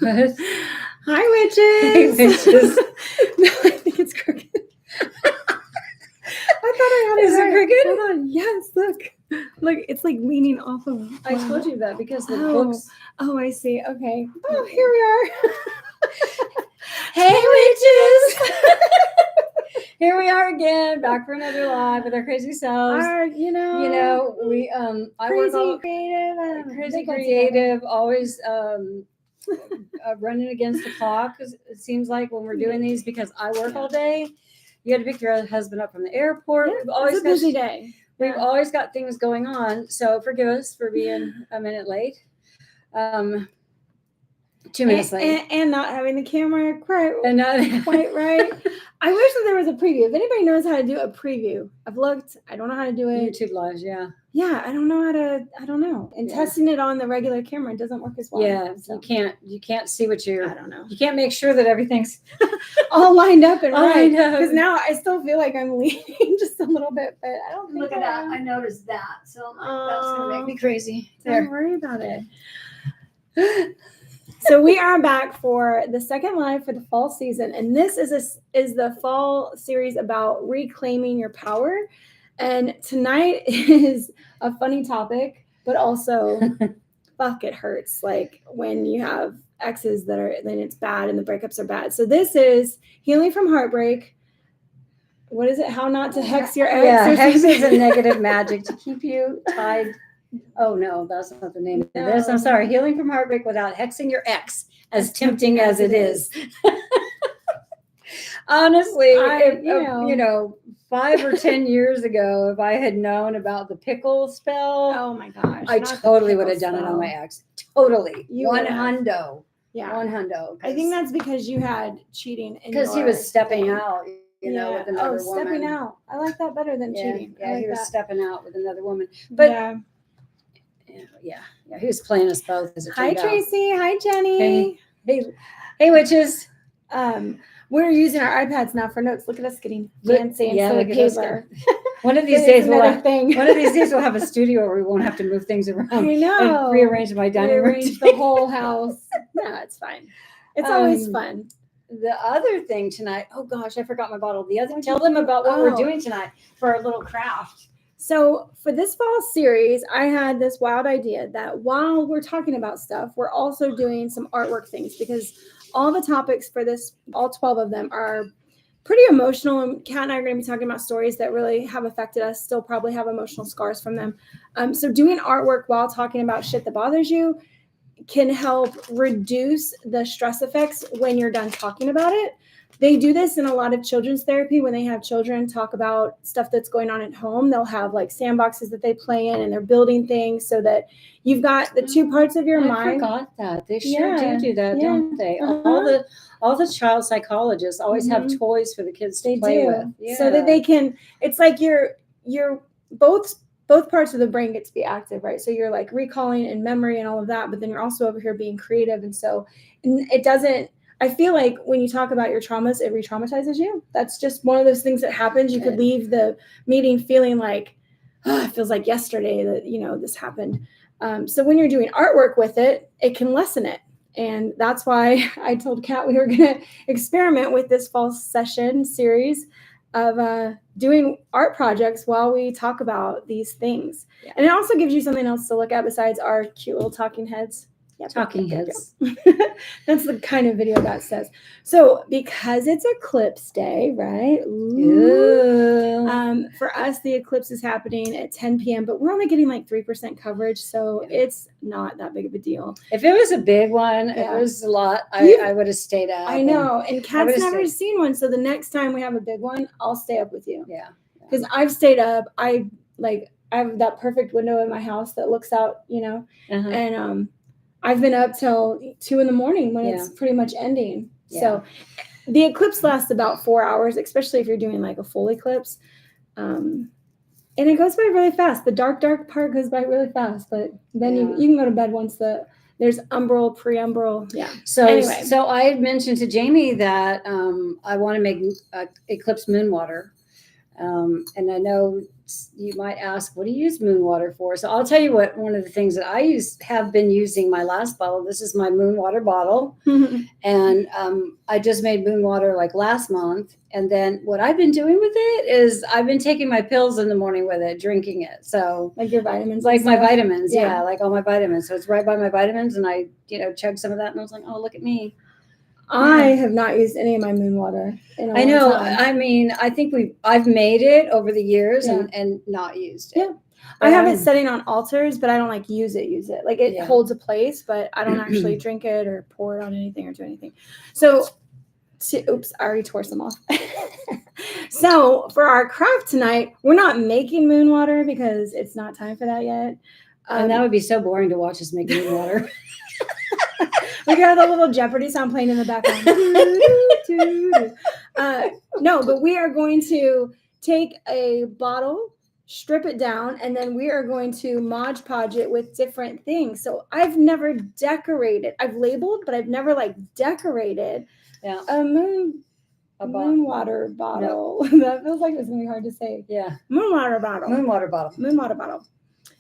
Hi, witches. Hey, witches. No, I think it's crooked. I thought I had it. Is it right. crooked? Hold on. Yes, look. Look, it's like leaning off of. I told you that because the Oh. books. Oh, I see. Okay. Oh, here we are. Hey, witches! Here we are again, back for another live with our crazy selves. You know, We I crazy work all, creative. crazy creative, always running against the clock. It seems like when we're doing these because I work all day. You got to pick your husband up from the airport. Yeah, We've always it's a busy day. We've always got things going on, so forgive us for being a minute late. 2 minutes late. And not having the camera quite Quite right. I wish that there was a preview. If anybody knows how to do a preview, I've looked. I don't know how to do it. YouTube lives, yeah. Yeah, I don't know how to. I don't know. And testing it on the regular camera doesn't work as well. Yeah, so. You can't see what you're. I don't know. You can't make sure that everything's all lined up and right. Because now I still feel like I'm leaning just a little bit, but I don't think look at that. I noticed that, so that's gonna make me crazy. Don't worry about it. So we are back for the second live for the fall season, and this is the fall series about reclaiming your power. And tonight is a funny topic, but also, fuck, it hurts. Like when you have exes then it's bad and the breakups are bad. So this is healing from heartbreak. What is it? How not to hex your ex? Yeah, hexes and negative magic to keep you tied. Oh no, that's not the name of this. I'm sorry. Healing from heartbreak without hexing your ex, as tempting as it is. Honestly, if 5 or 10 years ago, if I had known about the pickle spell, oh my gosh, I totally would have done it on my ex. Totally, one hundo. Yeah, one hundo. I think that's because you had cheating because he was stepping out. You know, with another woman. Stepping out. I like that better than cheating. Yeah, like he was that. stepping out with another woman. But yeah, he was playing us both. As it Hi, Tracy. Out. Hi, Jenny. Hey, witches. We're using our iPads now for notes. Look at us getting fancy instead of paper. One of these days we'll have a studio where we won't have to move things around. I know. And rearrange my dining room. Rearrange the whole house. No, it's fine. It's always fun. The other thing tonight, oh gosh, I forgot my bottle. Tell them about what we're doing tonight for our little craft. So for this fall series, I had this wild idea that while we're talking about stuff, we're also doing some artwork things because all the topics for this, all 12 of them are pretty emotional. And Kat and I are going to be talking about stories that really have affected us, still probably have emotional scars from them. So doing artwork while talking about shit that bothers you can help reduce the stress effects when you're done talking about it. They do this in a lot of children's therapy when they have children talk about stuff that's going on at home. They'll have like sandboxes that they play in and they're building things so that you've got the two parts of your mind. I forgot that. They sure do that, don't they? All the child psychologists always have toys for the kids to play with. Yeah. So that they can, it's like you're both parts of the brain get to be active, right? So you're like recalling and memory and all of that, but then you're also over here being creative. And so it doesn't, I feel like when you talk about your traumas, it re-traumatizes you. That's just one of those things that happens. You could leave the meeting feeling like, oh, it feels like yesterday that, this happened. So when you're doing artwork with it, it can lessen it. And that's why I told Kat we were going to experiment with this fall session series of doing art projects while we talk about these things. Yeah. And it also gives you something else to look at besides our cute little talking heads. Yeah, talking heads. That's the kind of video that says. So because it's Eclipse Day, right? Ooh. For us, the eclipse is happening at 10 p.m., but we're only getting like 3% coverage, so it's not that big of a deal. If it was a big one, if it was a lot, I would have stayed up. I know, and Kat's never seen one, so the next time we have a big one, I'll stay up with you. Yeah. Because I've stayed up. I have that perfect window in my house that looks out, and I've been up till 2 a.m. when it's pretty much ending. Yeah. So the eclipse lasts about 4 hours, especially if you're doing like a full eclipse. And it goes by really fast. The dark part goes by really fast, but then you can go to bed once there's umbral, pre-umbral. Yeah. So anyway. So I had mentioned to Jamie that I want to make eclipse moon water. And I know you might ask, what do you use moon water for? So I'll tell you what, one of the things that I have been using my last bottle. This is my moon water bottle. And I just made moon water like last month. And then what I've been doing with it is I've been taking my pills in the morning with it, drinking it. So like your vitamins, like my vitamins. Yeah. Yeah, like all my vitamins. So it's right by my vitamins. And I, chug some of that and I was like, oh, look at me. I have not used any of my moon water in a long I know. time. I mean, I think I've made it over the years and not used it. Yeah. I have it setting on altars, but I don't like use it. Like it holds a place, but I don't actually drink it or pour it on anything or do anything. So, oops, I already tore some off. So for our craft tonight, we're not making moon water because it's not time for that yet. And that would be so boring to watch us make moon water. We could have the little Jeopardy sound playing in the background. No, but we are going to take a bottle, strip it down, and then we are going to Mod Podge it with different things. So I've never decorated. I've labeled, but I've never decorated a moon water bottle. No. That feels like it's going to be hard to say. Yeah. Moon water bottle. Moon water bottle. Moon water bottle.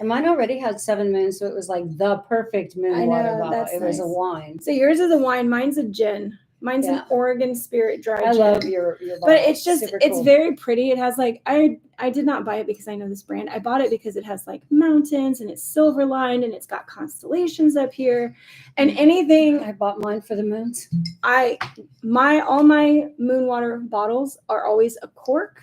And mine already had 7 moons, so it was like the perfect moon water bottle. It was a wine. So yours is a wine. Mine's a gin. Mine's an Oregon Spirit dry gin. I love your bottle. But it's just, it's very pretty. It has I did not buy it because I know this brand. I bought it because it has mountains and it's silver lined and it's got constellations up here. And anything. I bought mine for the moons. All my moon water bottles are always a cork.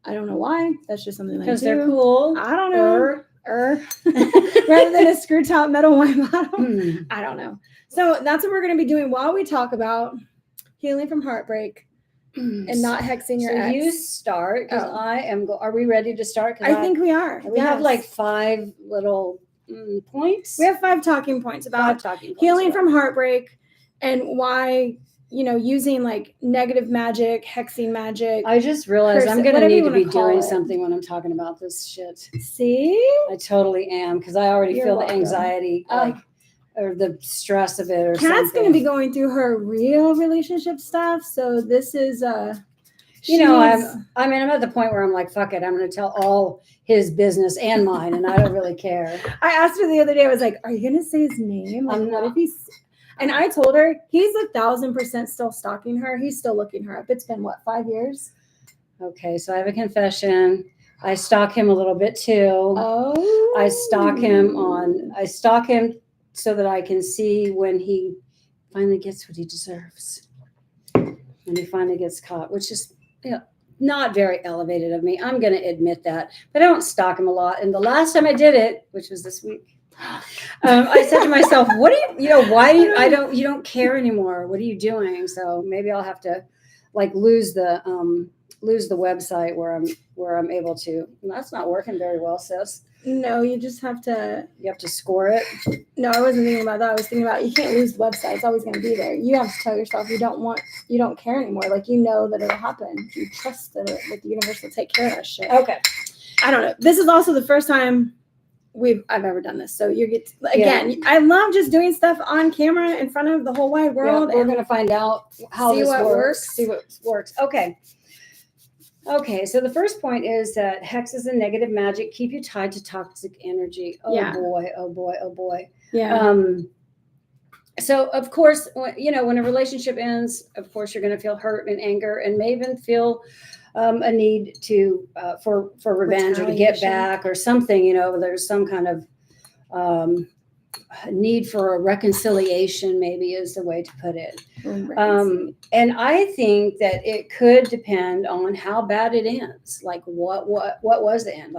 I don't know why. That's just something because they're cool. I don't know. Rather than a screw top metal wine bottle. I don't know. So that's what we're going to be doing while we talk about healing from heartbreak and not hexing your ex. You start because are we ready to start? I think we are. We have 5 little points. We have 5 talking points about healing from heartbreak and why, using negative magic, hexing magic. I just realized I'm going to need to be doing something when I'm talking about this shit. See? I totally am because I already feel the anxiety, or the stress of it or something. Kat's going to be going through her real relationship stuff. So this is, I'm at the point where I'm like, fuck it. I'm going to tell all his business and mine. And I don't really care. I asked her the other day, I was like, are you going to say his name? What if he's, and I told her he's 1,000% still stalking her. He's still looking her up. It's been 5 years? Okay. So I have a confession. I stalk him a little bit too. Oh. I stalk him so that I can see when he finally gets what he deserves. When he finally gets caught, which is not very elevated of me. I'm going to admit that. But I don't stalk him a lot. And the last time I did it, which was this week, I said to myself, what do you don't care anymore. What are you doing? So maybe I'll have to lose the website where I'm able to. And that's not working very well, sis. No, you just have to. You have to score it. No, I wasn't thinking about that. I was thinking about you can't lose the website. It's always going to be there. You have to tell yourself you don't care anymore. You know that it'll happen. You trust that the universe will take care of that shit. Okay. I don't know. This is also the first time I've ever done this. So I love just doing stuff on camera in front of the whole wide world. We're going to find out how this works. See what works. Okay, so the first point is that hexes and negative magic keep you tied to toxic energy. Oh boy. Yeah. So of course, when a relationship ends, of course you're going to feel hurt and anger, and may even feel a need to for revenge or to get back or something. There's some kind of need for a reconciliation, maybe is the way to put it. And I think that it could depend on how bad it ends. What was the end?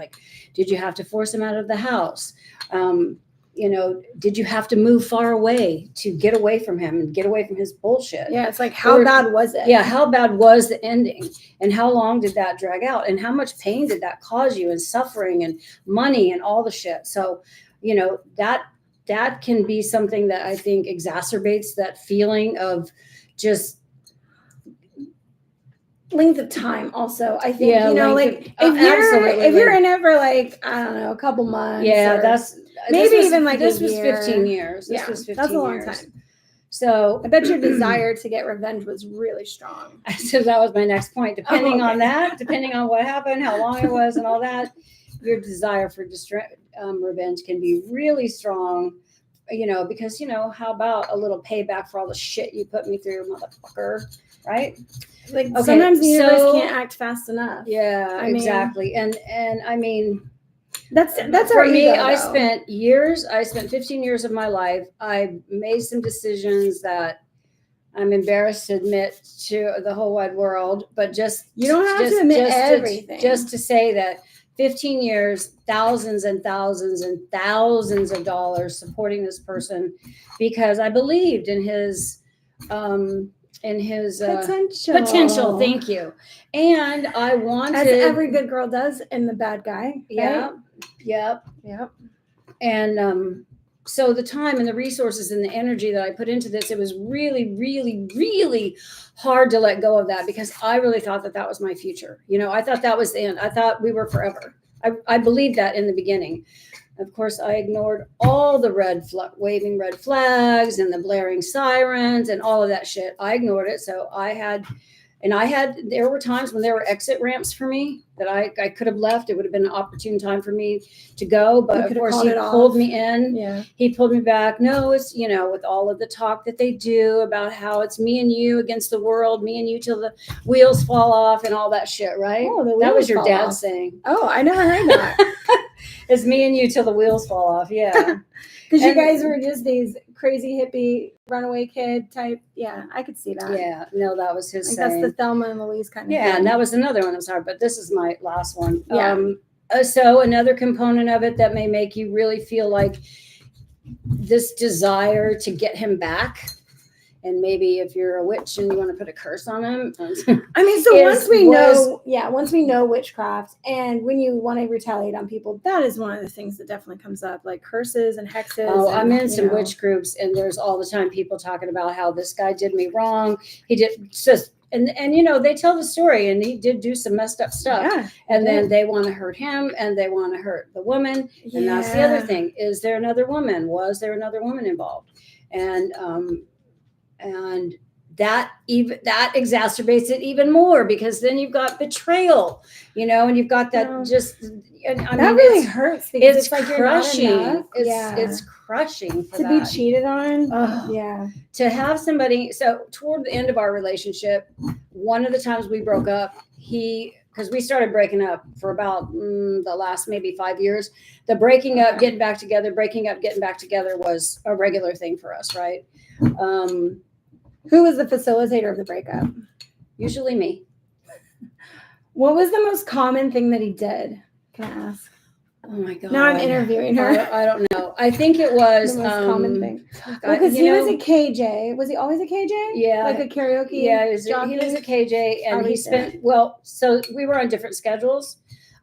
Did you have to force him out of the house? Did you have to move far away to get away from him and get away from his bullshit? Yeah, it's how bad was it? Yeah, how bad was the ending? And how long did that drag out? And how much pain did that cause you, and suffering and money and all the shit? So, that can be something that I think exacerbates that feeling of just length of time. Also, I think if you're in it for I don't know, a couple months. Yeah, this was 15 years. This was 15 that's a long years. time. So I bet your desire to get revenge was really strong. So that was my next point. Depending on what happened, how long it was, and all that. your desire for revenge can be really strong, because, how about a little payback for all the shit you put me through, motherfucker, right? Like, okay, sometimes the universe can't act fast enough. Yeah, exactly. And I mean, that's for me, ego, I spent 15 years of my life. I made some decisions that I'm embarrassed to admit to the whole wide world, but you don't have to admit everything. Just to say that 15 years, thousands and thousands and thousands of dollars supporting this person because I believed in his potential. Thank you. And I wanted, as every good girl does, in the bad guy. Right? Yep. And so the time and the resources and the energy that I put into this, it was really, really, really hard to let go of that because I really thought that was my future. I thought that was the end. I thought we were forever. I believed that in the beginning. Of course, I ignored all the waving red flags and the blaring sirens and all of that shit. I ignored it. So there were times when there were exit ramps for me that I could have left. It would have been an opportune time for me to go. But of course, he pulled me in. Yeah. He pulled me back. No, it's, with all of the talk that they do about how it's me and you against the world, me and you till the wheels fall off and all that shit, right? Oh, that was your dad saying. Oh, I never heard that. It's me and you till the wheels fall off. Yeah. Because you guys were just these crazy hippie runaway kid type. Yeah, I could see that. Yeah, no, that was his saying. That's the Thelma and Louise kind of thing. And that was another one that was hard, but this is my last one. Yeah. So another component of it that may make you really feel like this desire to get him back. And maybe if you're a witch and you want to put a curse on him. I mean, so once we know witchcraft and when you want to retaliate on people, that is one of the things that definitely comes up, like curses and hexes. Oh, I'm in some witch groups and there's all the time people talking about how this guy did me wrong. He did just, and they tell the story and he did do some messed up stuff. Yeah, and then they want to hurt him and they want to hurt the woman. Yeah. And that's the other thing. Is there another woman? Was there another woman involved? And that exacerbates it even more because then you've got betrayal, and you've got that really hurts because it's like crushing. It's crushing to be cheated on. Yeah. To have somebody. So toward the end of our relationship, one of the times we broke up, because we started breaking up for about the last maybe 5 years. The breaking up, getting back together, breaking up, getting back together was a regular thing for us, right? Who was the facilitator of the breakup? Usually me. What was the most common thing that he did? Can I ask? Oh my God. Now I'm interviewing her. I don't know. I think it was the most common thing. Because he was a KJ. Was he always a KJ? Yeah. Like a karaoke? Yeah, he was a KJ and he spent, so we were on different schedules.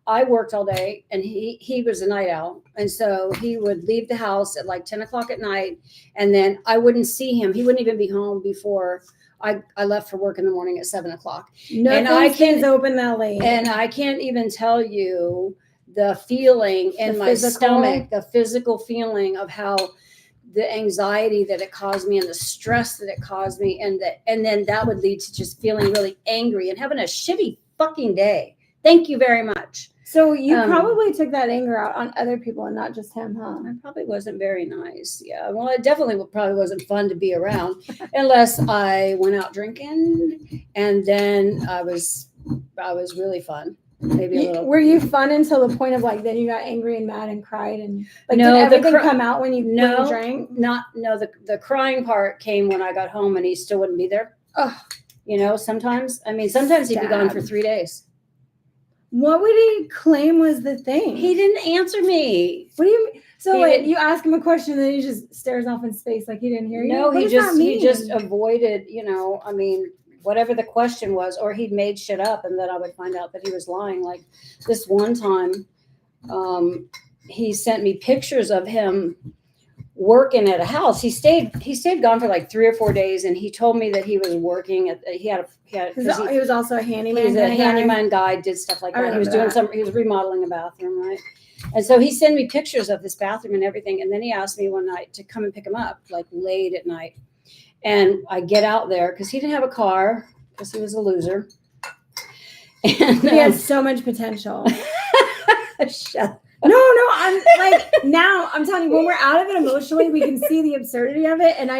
I worked all day and he was a night owl. And so he would leave the house at like 10 o'clock at night. And then I wouldn't see him. He wouldn't even be home before I left for work in the morning at 7 o'clock. Nothing's open that late. And I can't even tell you the feeling in my stomach, the physical feeling of how the anxiety that it caused me and the stress that it caused me. And then that would lead to just feeling really angry and having a shitty fucking day. Thank you very much. So you probably took that anger out on other people and not just him, huh? I probably wasn't very nice. Yeah. Well, it definitely probably wasn't fun to be around unless I went out drinking and then I was really fun. Maybe a little. Were you fun until the point of like, then you got angry and mad and cried and like, did everything come out when you drank? The crying part came when I got home and he still wouldn't be there. Oh, sometimes he'd be gone for 3 days. What would he claim was the thing? He didn't answer me. What do you mean? So you ask him a question and then he just stares off in space like he didn't hear you? No, he just avoided, whatever the question was, or he'd made shit up and then I would find out that he was lying. Like this one time, he sent me pictures of him working at a house. He stayed gone for like 3 or 4 days, and he told me that he was working at. He was also a handyman. He's a handyman guy. Did stuff like that. He was doing He was remodeling a bathroom, right? And so he sent me pictures of this bathroom and everything. And then he asked me one night to come and pick him up, like late at night. And I get out there because he didn't have a car because he was a loser. And he had so much potential. Shut. No, I'm like, now I'm telling you, when we're out of it emotionally, we can see the absurdity of it. And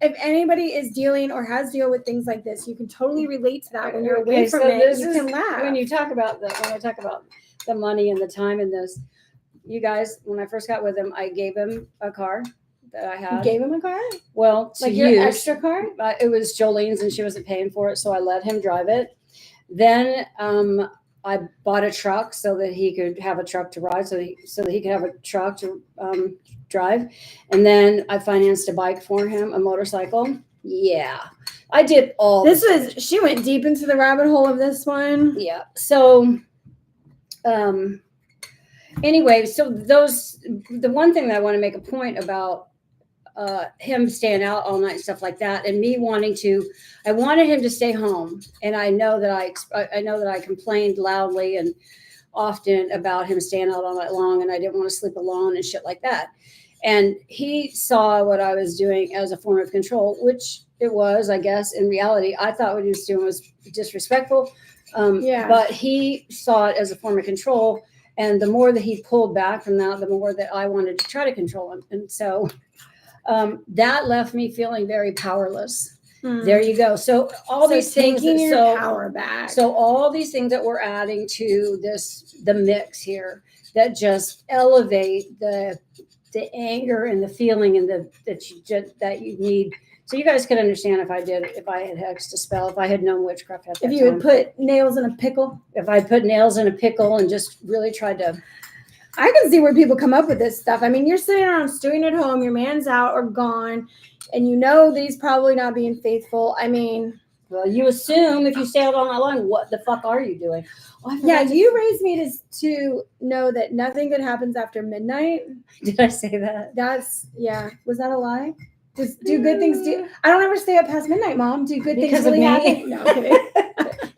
if anybody is dealing or has dealt with things like this, you can totally relate to that. When you're away from it, you can laugh. When I talk about the money and the time in this, you guys, when I first got with him, I gave him a car that I had. You gave him a car? Well, like your extra car? It was Jolene's and she wasn't paying for it, so I let him drive it. Then I bought a truck so that he could have a truck to ride, so that he could have a truck to drive. And then I financed a bike for him, a motorcycle. Yeah, I did all. She went deep into the rabbit hole of this one. Yeah. So, anyway, so the one thing that I want to make a point about him staying out all night and stuff like that, and me I wanted him to stay home, and I know that I complained loudly and often about him staying out all night long, and I didn't want to sleep alone and shit like that. And he saw what I was doing as a form of control, which it was, I guess. In reality, I thought what he was doing was disrespectful. But he saw it as a form of control, and the more that he pulled back from that, the more that I wanted to try to control him, and so. That left me feeling very powerless. There you go. So these things, power back. So all these things that we're adding to the mix here that just elevate the anger and the feeling and that you need. So you guys could understand if I had hexed a spell, if I had known witchcraft at that time. If you had put nails in a pickle. If I put nails in a pickle and just really tried to. I can see where people come up with this stuff. I mean, you're sitting around stewing at home, your man's out or gone, and you know that he's probably not being faithful. I mean, well, you assume if you stay out all night long, what the fuck are you doing? You raised me to know that nothing good happens after midnight. Did I say that? Was that a lie? Just do good things. I don't ever stay up past midnight, Mom. Do good things really happen? No, I'm kidding.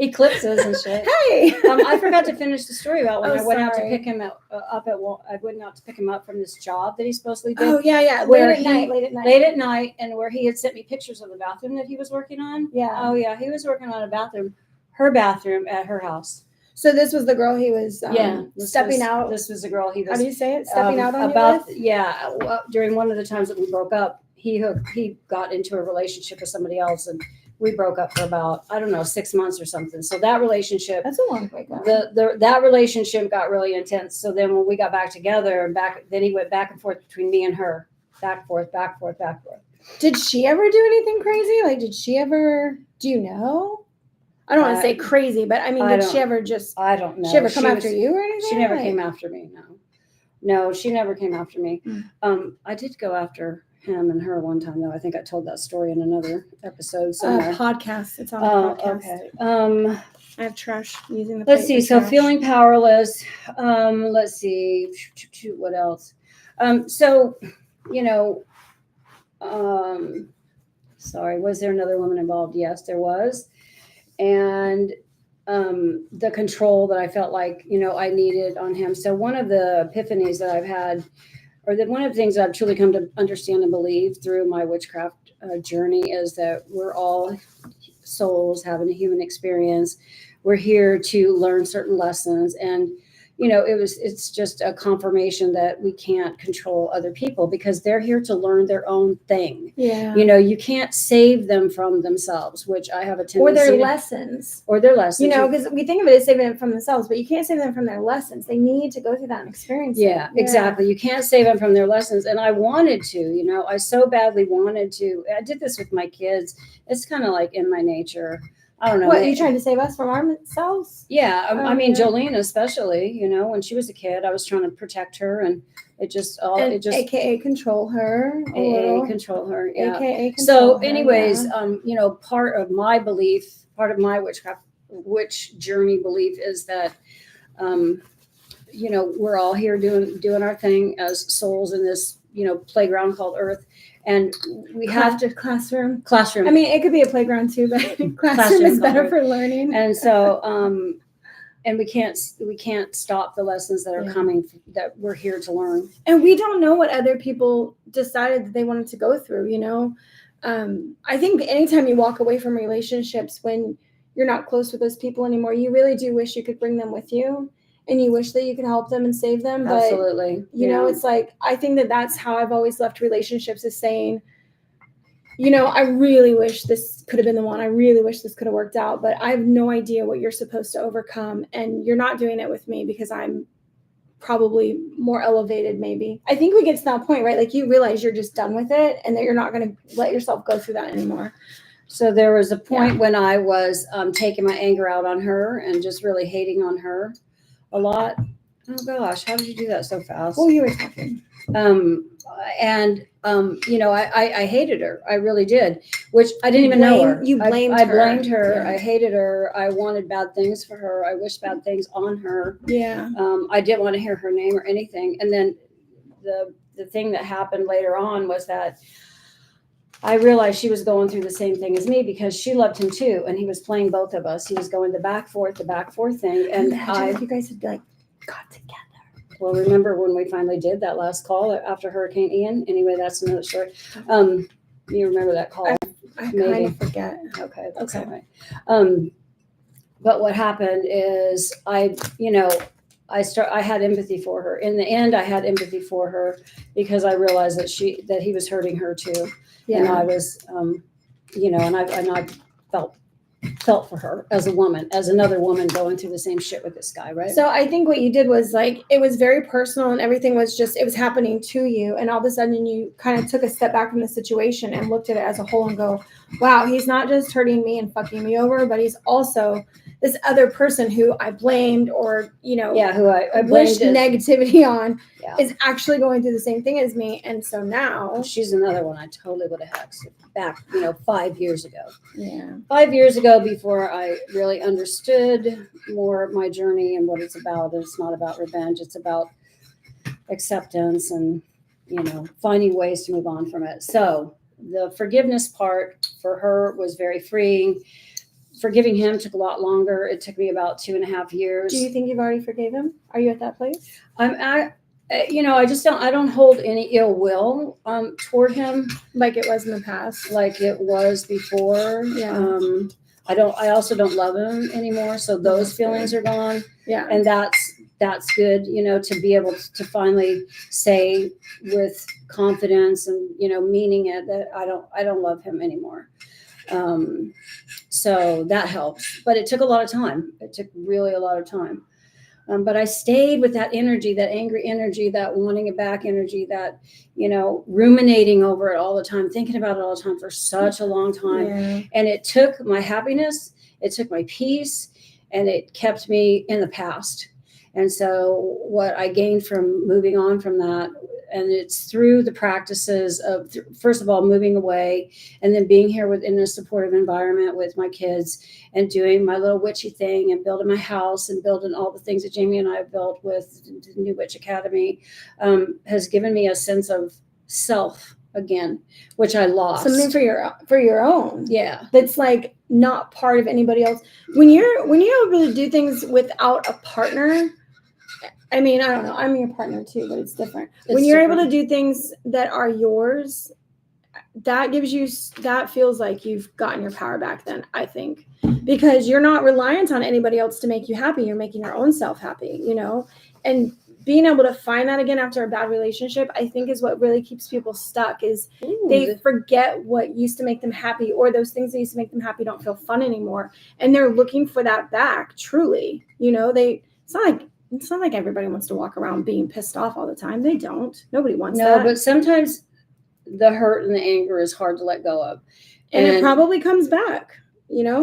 Eclipses and shit. Hey, I forgot to finish the story about when I went out to pick him up I went out to pick him up from this job that he supposedly did. Oh yeah. Late at night, and where he had sent me pictures of the bathroom that he was working on. Yeah. Oh yeah, he was working on her bathroom at her house. So this was the girl he was stepping out. This was the girl he was. How do you say it? Stepping out on about you with? Yeah. Well, during one of the times that we broke up, he got into a relationship with somebody else, and we broke up for about, I don't know, 6 months or something. So that relationship, that's a long breakup. That relationship got really intense. So then when we got back together, then he went back and forth between me and her, back forth. Did she ever do anything crazy? Like, did she ever? Do you know? I don't want to say crazy, but I mean, did she ever just? I don't know. She ever come after you or anything? She never came after me. No, she never came after me. I did go after him and her one time, though. I think I told that story in another episode somewhere. Podcast. It's on the podcast. Okay. I have trash using the. Let's see. So feeling powerless. Let's see. What else? So, sorry. Was there another woman involved? Yes, there was. And the control that I felt like, I needed on him. So one of the epiphanies that I've had, or that one of the things that I've truly come to understand and believe through my witchcraft journey, is that we're all souls having a human experience. We're here to learn certain lessons, and it's just a confirmation that we can't control other people because they're here to learn their own thing. Yeah. You can't save them from themselves, which I have a tendency or their lessons. Because we think of it as saving them from themselves, but you can't save them from their lessons. They need to go through that and experience it. Yeah, exactly. You can't save them from their lessons. And I wanted to, I so badly wanted to. I did this with my kids. It's kind of like in my nature. I don't know. What, you trying to save us from ourselves? Yeah. I mean, Jolene, especially, when she was a kid, I was trying to protect her, and AKA control her. AKA control her. Yeah. AKA control so her, anyways, part of my belief, part of my witch journey belief is that, we're all here doing our thing as souls in this, playground called Earth. And we have to classroom. I mean, it could be a playground too, but classroom is better for learning. And so, and we can't stop the lessons that are coming, that we're here to learn. And we don't know what other people decided that they wanted to go through. I think anytime you walk away from relationships when you're not close with those people anymore, you really do wish you could bring them with you. and you wish that you could help them and save them. But Absolutely. you know, it's like, I think that that's how I've always left relationships, is saying, you know, I really wish this could have been the one. I really wish this could have worked out, but I have no idea what you're supposed to overcome. And you're not doing it with me because I'm probably more elevated, maybe. I think we get to that point, right? Like, you realize you're just done with it and that you're not going to let yourself go through that anymore. So there was a point when I was taking my anger out on her and just really hating on her a lot. Oh gosh, how did you do that so fast? Well, you were talking. You know, I hated her. I really did, which I didn't even know her. You blamed her. I blamed her. Yeah. I hated her. I wanted bad things for her. I wished bad things on her. Yeah. I didn't want to hear her name or anything. And then the thing that happened later on was that I realized she was going through the same thing as me, because she loved him too. And he was playing both of us. He was going the back forth thing. And if you guys had like got together. Well, remember when we finally did that last call after Hurricane Ian? Anyway, that's another story. You remember that call? I kind of forget. Okay, that's all right. But what happened is I had empathy for her. In the end, I had empathy for her because I realized that he was hurting her too. Yeah. And I was, and I felt for her as a woman, as another woman going through the same shit with this guy, right? So I think what you did was, like, it was very personal and everything was just, it was happening to you. And all of a sudden you kind of took a step back from the situation and looked at it as a whole and go, wow, he's not just hurting me and fucking me over, but he's also this other person who I blamed, or, who I wished negativity on, is actually going through the same thing as me. And so now she's another one I totally would have hexed back, 5 years ago. Yeah. 5 years ago, before I really understood more of my journey and what it's about. It's not about revenge. It's about acceptance and, finding ways to move on from it. So the forgiveness part for her was very freeing. Forgiving him took a lot longer. It took me about 2.5 years. Do you think you've already forgave him? Are you at that place? I don't hold any ill will toward him like it was in the past, like it was before. Yeah. I also don't love him anymore, so those feelings are gone. Yeah. And that's good, to be able to finally say with confidence and meaning it that I don't love him anymore. So that helps, but it took a lot of time. It took really a lot of time. But I stayed with that energy, that angry energy, that wanting it back energy, that, ruminating over it all the time, thinking about it all the time for such a long time. Yeah. And it took my happiness, it took my peace, and it kept me in the past. And so what I gained from moving on from that, and it's through the practices of, first of all, moving away, and then being here within a supportive environment with my kids and doing my little witchy thing and building my house and building all the things that Jamie and I have built with the New Witch Academy, has given me a sense of self again, which I lost. Something for your own. Yeah. That's like not part of anybody else. When you're able to do things without a partner, I mean, I don't know. I'm your partner too, but it's different. When you're able to do things that are yours, that feels like you've gotten your power back then, I think, because you're not reliant on anybody else to make you happy. You're making your own self happy, and being able to find that again after a bad relationship, I think, is what really keeps people stuck. Is they forget what used to make them happy, or those things that used to make them happy don't feel fun anymore. And they're looking for that back. Truly, it's not like everybody wants to walk around being pissed off all the time. They don't. Nobody wants that. No, but sometimes the hurt and the anger is hard to let go of. And it probably comes back, Yeah,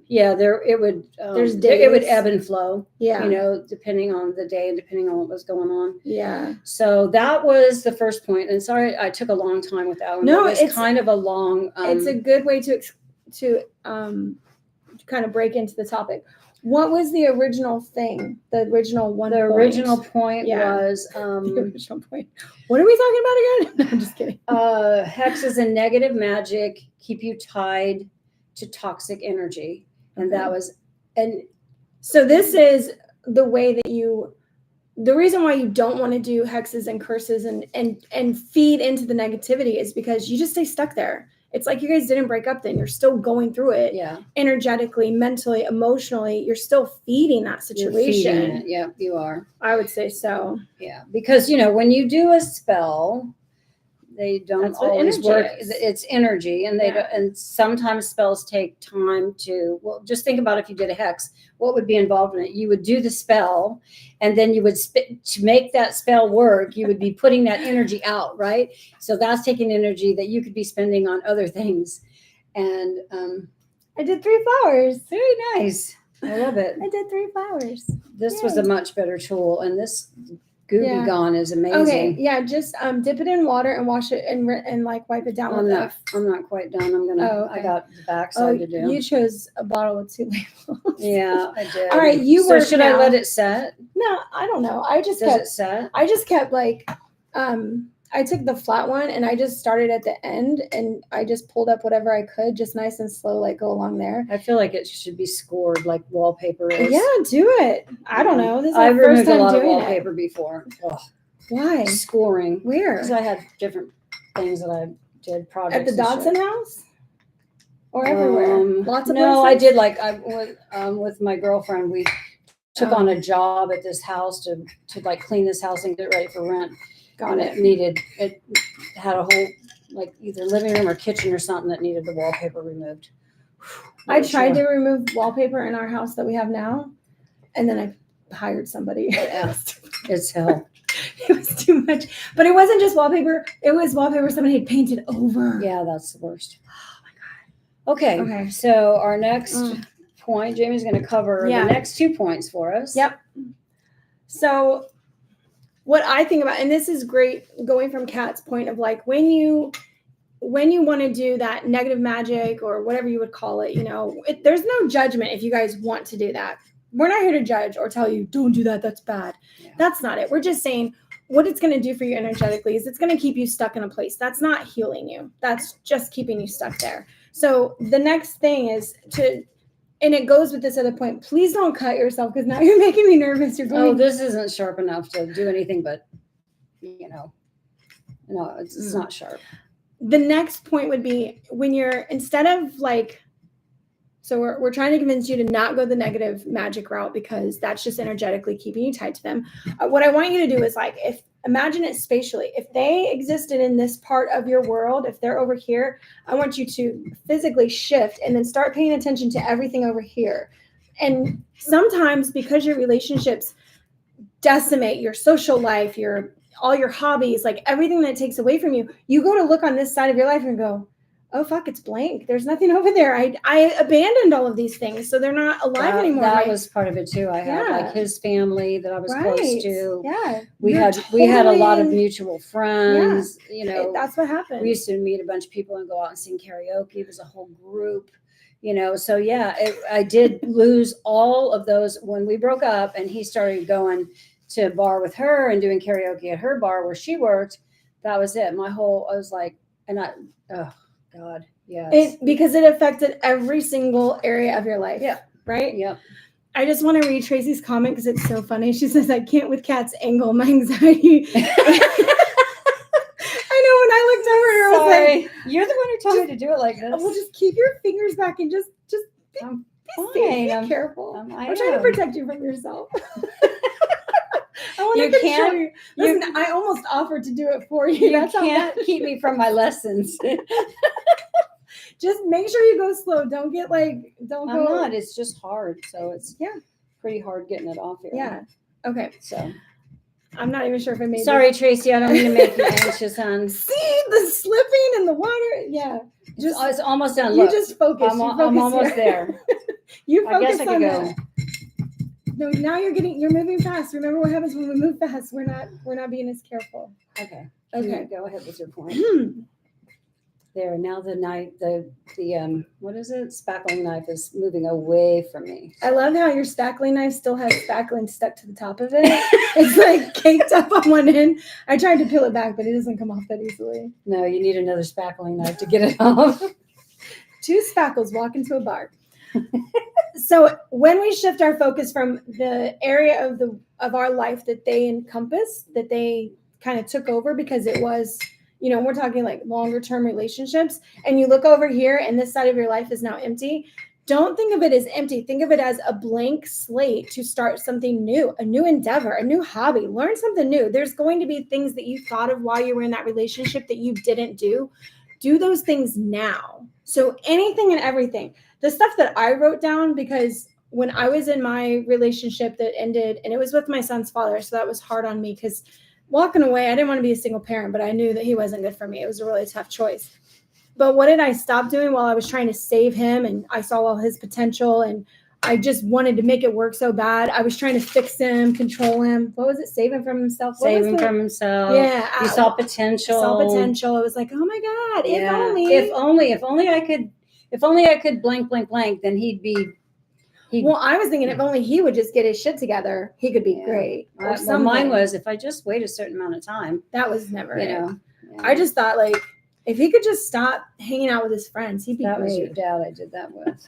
it would ebb and flow. Yeah. Depending on the day and depending on what was going on. Yeah. So that was the first point. And sorry, I took a long time with that one. No, it's kind of a long. It's a good way to kind of break into the topic. What was the original thing? The original one. The original point was the original point. What are we talking about again? No, I'm just kidding. Hexes and negative magic keep you tied to toxic energy, and that was. And so this is the way that the reason why you don't want to do hexes and curses and feed into the negativity is because you just stay stuck there. It's like you guys didn't break up then. You're still going through it. Yeah. Energetically, mentally, emotionally, you're still feeding that situation. You're feeding it. Yeah, you are. I would say so. Yeah, because when you do a spell, they don't always work. It's energy, and they don't, and sometimes spells take time to. Well, just think about if you did a hex, what would be involved in it? You would do the spell, and then you would to make that spell work. You would be putting that energy out, right? So that's taking energy that you could be spending on other things. And I did 3 flowers. Very nice. I love it. I did 3 flowers. This was a much better tool, and this Gooby Gone is amazing. Okay, yeah, just dip it in water and wash it and like wipe it down with it. I'm not quite done. I'm gonna. Oh, okay. I got the backside to do. You chose a bottle with 2 labels. Yeah, I did. All right, So should I let it set? No, I don't know. Does it set? I just kept like, I took the flat one and I just started at the end and I just pulled up whatever I could, just nice and slow, like go along there. I feel like it should be scored like wallpaper is. Yeah, do it. I don't know. This is I've my first removed a time lot of doing wallpaper before. Ugh. Why? Scoring. Where? Because I had different things that I did projects. At the Dodson house? Or everywhere? Lots of No, places? I did like with my girlfriend. We took on a job at this house to like clean this house and get it ready for rent. Got it. It had a whole like either living room or kitchen or something that needed the wallpaper removed. I tried to remove wallpaper in our house that we have now, and then I hired somebody. Yeah, it's hell. It was too much. But it wasn't just wallpaper. It was wallpaper somebody had painted over. Yeah, that's the worst. Oh my God. Okay. So our next point, Jamie's going to cover the next 2 points for us. Yep. So what I think about, and this is great going from Kat's point of like, when you want to do that negative magic or whatever you would call it, there's no judgment if you guys want to do that. We're not here to judge or tell you, don't do that. That's bad. Yeah. That's not it. We're just saying what it's going to do for you energetically is it's going to keep you stuck in a place. That's not healing you. That's just keeping you stuck there. So the next thing is and it goes with this other point, please don't cut yourself because now you're making me nervous. You're going, this isn't sharp enough to do anything but, no, it's not sharp. The next point would be when you're, instead of like, so we're trying to convince you to not go the negative magic route because that's just energetically keeping you tied to them. What I want you to do is like, imagine it spatially. If they existed in this part of your world, if they're over here, I want you to physically shift and then start paying attention to everything over here. And sometimes because your relationships decimate your social life, all your hobbies, like everything that takes away from you, you go to look on this side of your life and go, oh, fuck, it's blank. There's nothing over there. I abandoned all of these things, so they're not alive anymore. That was part of it too. I had like his family that I was close to. Yeah. We had a lot of mutual friends. Yeah. That's what happened. We used to meet a bunch of people and go out and sing karaoke. It was a whole group, So yeah, I did lose all of those when we broke up and he started going to a bar with her and doing karaoke at her bar where she worked. That was it. I was like, God, yes. Because it affected every single area of your life. Yeah. Right? Yep. I just want to read Tracy's comment because it's so funny. She says, I can't with Kat's angle. My anxiety. I know when I looked over here, I was like, you're the one who told me to do it like this. Well, just keep your fingers back and just be safe. Be careful. I'm trying to protect you from yourself. You can't. Listen, I almost offered to do it for you. You can't keep me from my lessons. Just make sure you go slow. Don't get like, don't I'm go. not. It's just hard. So it's pretty hard getting it off here. Yeah. Okay. So I'm not even sure if I made Sorry, Tracy. I don't mean to make you anxious, hon. See the slipping in the water? Yeah. It's almost done. You Look, just focus. I'm almost there. You focus I guess I could go. that. No, now you're moving fast. Remember what happens when we move fast? We're not being as careful. Okay. Okay. Go ahead with your point. There. Now the what is it? Spackling knife is moving away from me. I love how your spackling knife still has spackling stuck to the top of it. It's like caked up on one end. I tried to peel it back, but it doesn't come off that easily. No, you need another spackling knife to get it off. 2 spackles walk into a bar. So when we shift our focus from the area of our life that they encompass, that they kind of took over because it was you know, we're talking like longer term relationships, and you look over here and this side of your life is now empty, don't think of it as empty. Think of it as a blank slate to start something new, a new endeavor, a new hobby, learn something new. There's going to be things that you thought of while you were in that relationship that you didn't do. Do those things now. So anything and everything, the stuff that I wrote down, because when I was in my relationship that ended, and it was with my son's father, so that was hard on me because walking away, I didn't want to be a single parent, but I knew that he wasn't good for me. It was a really tough choice. But what did I stop doing while I was trying to save him? And I saw all his potential, and I just wanted to make it work so bad. I was trying to fix him, control him. What was it? Save him from himself. Save him from himself. Yeah. You saw potential. I saw potential. It was like, oh my God, yeah. If only I could blank, then he'd be. Well, I was thinking if only he would just get his shit together, he could be great. Well, mine was if I just wait a certain amount of time. That was never it. Yeah. I just thought like if he could just stop hanging out with his friends, he'd be great. That was your dad I did that with.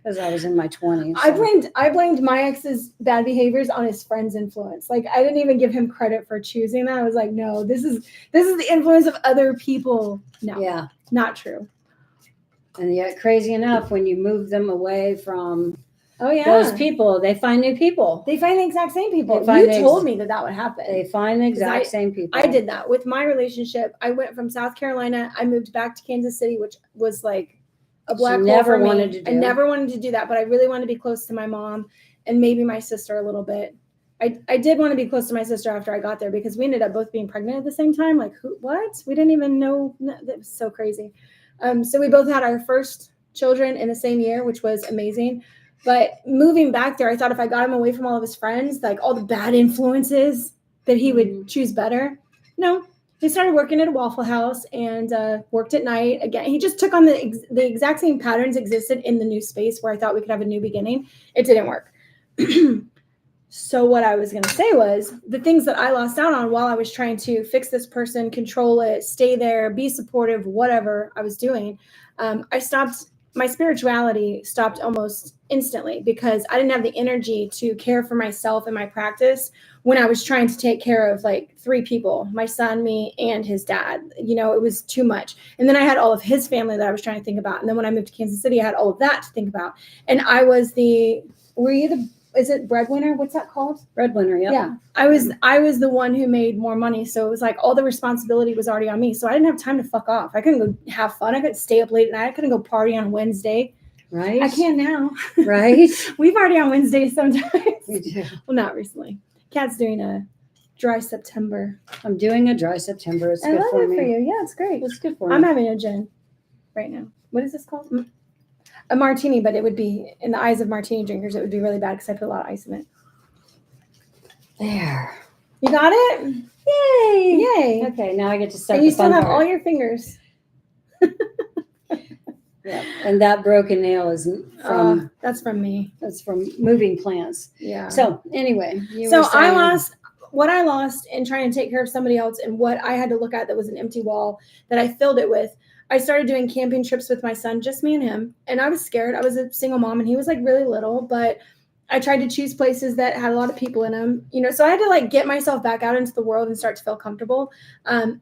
Because I was in my 20s. So. I blamed my ex's bad behaviors on his friend's influence. Like I didn't even give him credit for choosing that. I was like, no, this is the influence of other people. No. Yeah. Not true. And yet crazy enough, when you move them away from those people, they find new people. They find the exact same people. You told me that would happen. They find the exact same people. I did that with my relationship. I went from South Carolina. I moved back to Kansas City, which was like a black hole for me. I never wanted to do that, but I really wanted to be close to my mom and maybe my sister a little bit. I did want to be close to my sister after I got there because we ended up both being pregnant at the same time. Like, what? We didn't even know. That was so crazy. So we both had our first children in the same year, which was amazing. But moving back there, I thought if I got him away from all of his friends, like all the bad influences, that he would choose better. No, he started working at a Waffle House and worked at night. Again, he just took on the exact same patterns existed in the new space where I thought we could have a new beginning. It didn't work. So what I was going to say was the things that I lost out on while I was trying to fix this person, control it, stay there, be supportive, whatever I was doing, my spirituality stopped almost instantly because I didn't have the energy to care for myself and my practice when I was trying to take care of like 3 people, my son, me, and his dad. You know, it was too much. And then I had all of his family that I was trying to think about. And then when I moved to Kansas City, I had all of that to think about. And I was is it breadwinner? What's that called? Breadwinner, yep. Yeah. I was the one who made more money. So it was like all the responsibility was already on me. So I didn't have time to fuck off. I couldn't go have fun. I couldn't stay up late at night. I couldn't go party on Wednesday. Right. I can now. Right. We party on Wednesdays sometimes. We do. Well, not recently. Kat's doing a dry September. I'm doing a dry September. It's good for me. For you. Yeah, it's great. It's good for me. I'm having a gin right now. What is this called? A martini, but it would be, in the eyes of martini drinkers, it would be really bad because I put a lot of ice in it. There. You got it? Yay. Yay. Okay, now I get to start and you still have all your fingers. Yeah, and that broken nail is from... that's from me. That's from moving plants. Yeah. So, anyway. I lost in trying to take care of somebody else and what I had to look at that was an empty wall that I filled it with. I started doing camping trips with my son, just me and him. And I was scared. I was a single mom and he was like really little, but I tried to choose places that had a lot of people in them, you know, so I had to like get myself back out into the world and start to feel comfortable.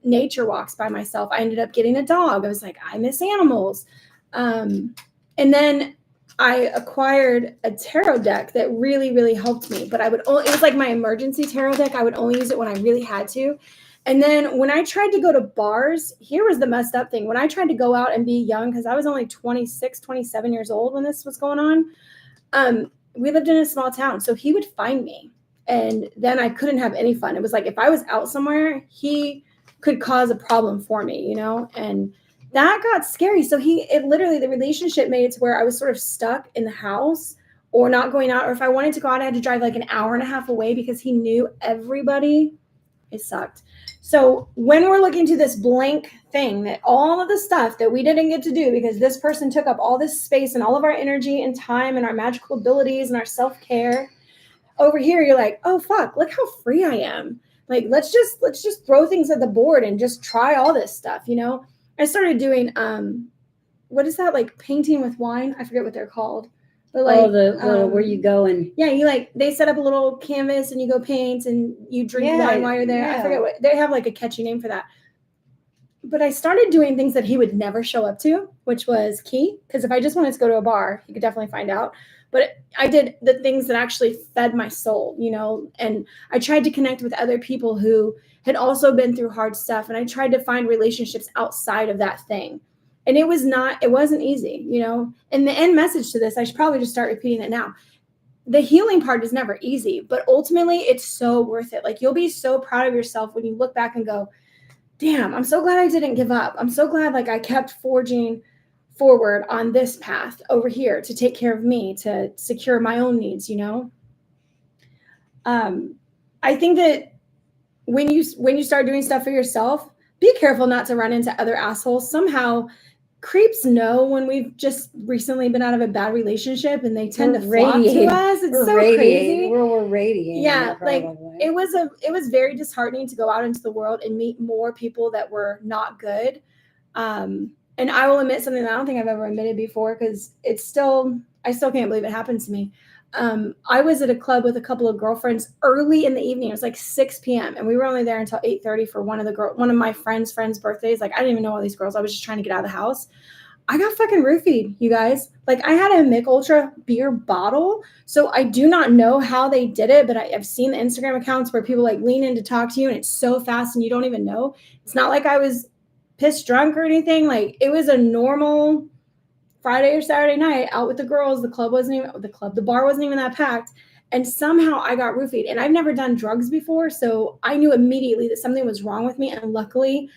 Nature walks by myself. I ended up getting a dog. I was like, I miss animals. And then I acquired a tarot deck that really, really helped me, but it was like my emergency tarot deck. I would only use it when I really had to. And then when I tried to go to bars, here was the messed up thing. When I tried to go out and be young, because I was only 26, 27 years old when this was going on, we lived in a small town. So he would find me and then I couldn't have any fun. It was like if I was out somewhere, he could cause a problem for me, you know, and that got scary. So literally the relationship made it to where I was sort of stuck in the house or not going out. Or if I wanted to go out, I had to drive like an hour and a half away because he knew everybody. It sucked. So when we're looking to this blank thing, that all of the stuff that we didn't get to do because this person took up all this space and all of our energy and time and our magical abilities and our self-care, over here you're like, oh fuck, look how free I am. Like let's just throw things at the board and just try all this stuff, you know? I started doing what is that, like painting with wine? I forget what they're called. But like, where you go and they set up a little canvas and you go paint and you drink wine while you're there. I forget what they have, like a catchy name for that. but I started doing things that he would never show up to, which was key. Because if I just wanted to go to a bar, he could definitely find out. But I did the things that actually fed my soul, you know, and I tried to connect with other people who had also been through hard stuff. And I tried to find relationships outside of that thing. And it wasn't easy, you know. And the end message to this, I should probably just start repeating it now. The healing part is never easy, but ultimately it's so worth it. Like, you'll be so proud of yourself when you look back and go, damn, I'm so glad I didn't give up. I'm so glad like I kept forging forward on this path over here to take care of me, to secure my own needs, you know? I think that when you start doing stuff for yourself, be careful not to run into other assholes. Somehow creeps know when we've just recently been out of a bad relationship, and they tend to flock to us. It's so crazy. We're radiating. Yeah, like it was very disheartening to go out into the world and meet more people that were not good. And I will admit something that I don't think I've ever admitted before, because I still can't believe it happened to me. I was at a club with a couple of girlfriends early in the evening. It was like 6 p.m. and we were only there until 8:30 for one of my friends' birthdays. Like, I didn't even know all these girls. I was just trying to get out of the house. I got fucking roofied, you guys. Like, I had a Mick Ultra beer bottle. So I do not know how they did it, but I've seen the Instagram accounts where people like lean in to talk to you, and it's so fast and you don't even know. It's not like I was pissed drunk or anything. Like, it was a normal Friday or Saturday night out with the girls. The bar wasn't even that packed. And somehow I got roofied. And I've never done drugs before, so I knew immediately that something was wrong with me. And luckily,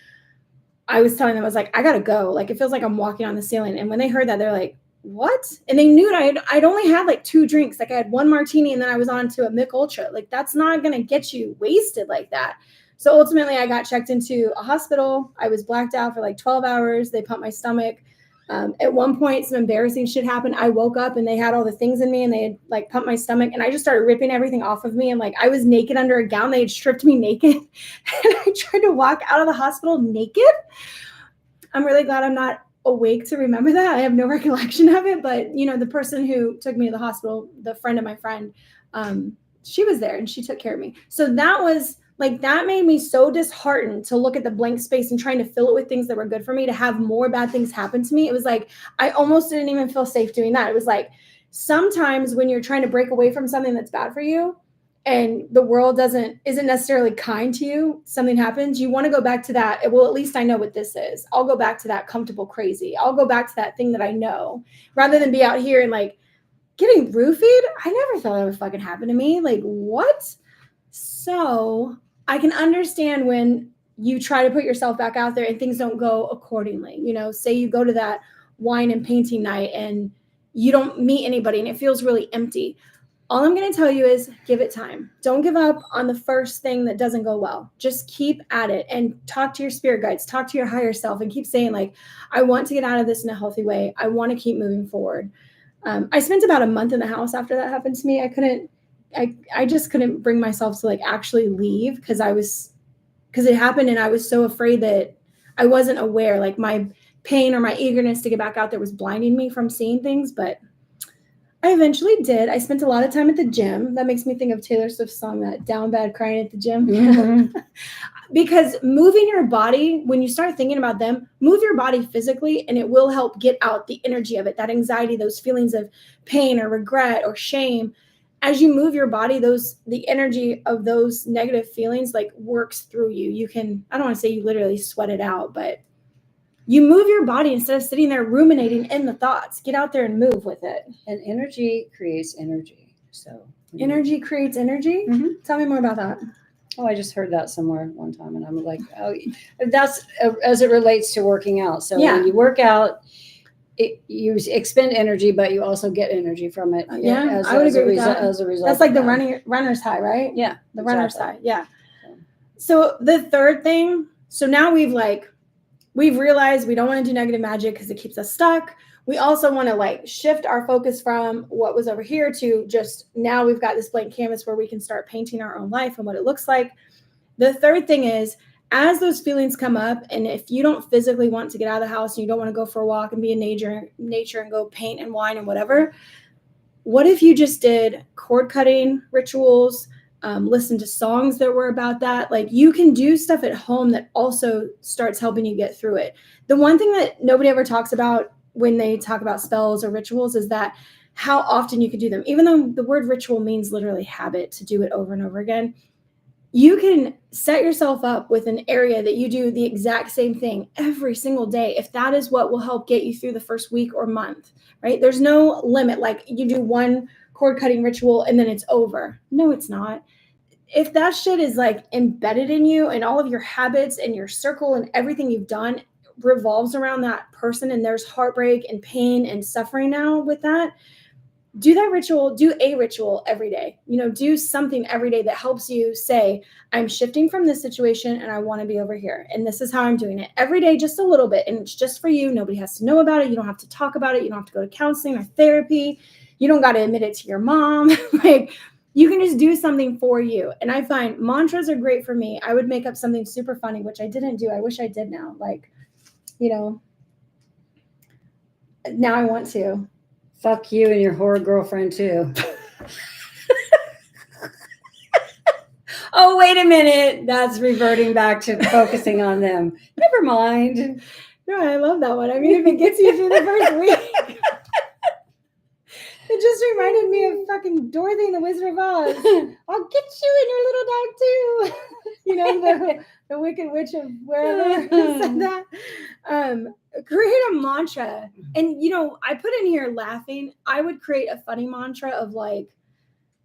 I was telling them, I was like, I gotta go. Like, it feels like I'm walking on the ceiling. And when they heard that, they're like, what? And they knew I'd only had like 2 drinks. Like, I had 1 martini and then I was on to a Mick Ultra. Like, that's not gonna get you wasted like that. So ultimately, I got checked into a hospital. I was blacked out for like 12 hours. They pumped my stomach. At one point, some embarrassing shit happened. I woke up and they had all the things in me, and they had like pumped my stomach, and I just started ripping everything off of me. And like, I was naked under a gown. They had stripped me naked. And I tried to walk out of the hospital naked. I'm really glad I'm not awake to remember that. I have no recollection of it. But, you know, the person who took me to the hospital, the friend of my friend, she was there and she took care of me. So that made me so disheartened to look at the blank space and trying to fill it with things that were good for me, to have more bad things happen to me. It was like, I almost didn't even feel safe doing that. It was like, sometimes when you're trying to break away from something that's bad for you and the world isn't necessarily kind to you, something happens, you want to go back to that. Well, at least I know what this is. I'll go back to that comfortable crazy. I'll go back to that thing that I know, rather than be out here and like getting roofied. I never thought that would fucking happen to me. Like, what? So I can understand when you try to put yourself back out there and things don't go accordingly. You know, say you go to that wine and painting night and you don't meet anybody and it feels really empty. All I'm going to tell you is give it time. Don't give up on the first thing that doesn't go well. Just keep at it and talk to your spirit guides, talk to your higher self, and keep saying, like, I want to get out of this in a healthy way. I want to keep moving forward. I spent about a month in the house after that happened to me. I just couldn't bring myself to like actually leave because it happened and I was so afraid that I wasn't aware. Like, my pain or my eagerness to get back out there was blinding me from seeing things, but I eventually did. I spent a lot of time at the gym. That makes me think of Taylor Swift's song, that Down Bad Crying at the Gym. Mm-hmm. Because moving your body, when you start thinking about them, move your body physically and it will help get out the energy of it, that anxiety, those feelings of pain or regret or shame. As you move your body, the energy of those negative feelings like works through you. You can, I don't want to say you literally sweat it out, but you move your body instead of sitting there ruminating in the thoughts. Get out there and move with it. And energy creates energy. So energy creates energy. Mm-hmm. Tell me more about that. Oh, I just heard that somewhere one time, and I'm like, oh, that's as it relates to working out. So when you work out, you expend energy, but you also get energy from it. I would agree with that. As a result, that's like the runner's high, right? Yeah, the runner's high. Yeah. So the third thing. So now we've realized we don't want to do negative magic because it keeps us stuck. We also want to like shift our focus from what was over here to just now we've got this blank canvas where we can start painting our own life and what it looks like. The third thing is, as those feelings come up, and if you don't physically want to get out of the house and you don't want to go for a walk and be in nature and go paint and wine and whatever, what if you just did cord cutting rituals, listen to songs that were about that. Like you can do stuff at home that also starts helping you get through it. The one thing that nobody ever talks about when they talk about spells or rituals is that how often you could do them. Even though the word ritual means literally habit, to do it over and over again, you can set yourself up with an area that you do the exact same thing every single day, if that is what will help get you through the first week or month, right? There's no limit. Like you do one cord cutting ritual and then it's over. No, it's not. If that shit is like embedded in you and all of your habits and your circle and everything you've done revolves around that person, and there's heartbreak and pain and suffering now with that, do that ritual, do a ritual every day. Do something every day that helps you say, I'm shifting from this situation and I want to be over here. And this is how I'm doing it every day, just a little bit. And it's just for you. Nobody has to know about it. You don't have to talk about it. You don't have to go to counseling or therapy. You don't got to admit it to your mom. Like you can just do something for you. And I find mantras are great for me. I would make up something super funny, which I didn't do. I wish I did now. Like, now I want to. Fuck you and your horror girlfriend too. Oh, wait a minute. That's reverting back to focusing on them. Never mind. No, I love that one. I mean, if it gets you through the first week. It just reminded me of fucking Dorothy and the Wizard of Oz. I'll get you and your little dog too. The Wicked Witch of wherever said that. Create a mantra. And, I put in here laughing. I would create a funny mantra of like,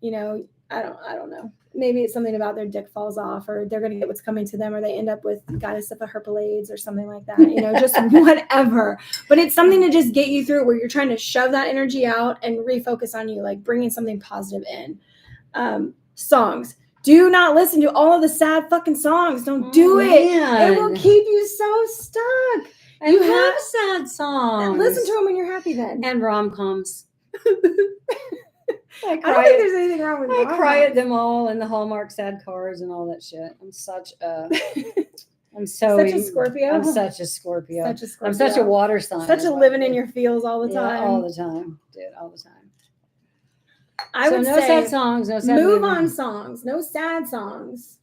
I don't know. Maybe it's something about their dick falls off, or they're going to get what's coming to them, or they end up with goddess of the Herpalades or something like that, just whatever. But it's something to just get you through where you're trying to shove that energy out and refocus on you, like bringing something positive in. Songs. Do not listen to all of the sad fucking songs. Don't do it. Man. It will keep you so stuck. You have sad songs. Listen to them when you're happy then. And rom-coms. I don't think there's anything wrong with I cry at them all and the Hallmark sad cards and all that shit. I'm such a Scorpio. I'm such a Scorpio. I'm such a water sign. Such a living in your feels all the time. All the time, dude, all the time. I would no say sad songs, no sad move on songs, no sad songs.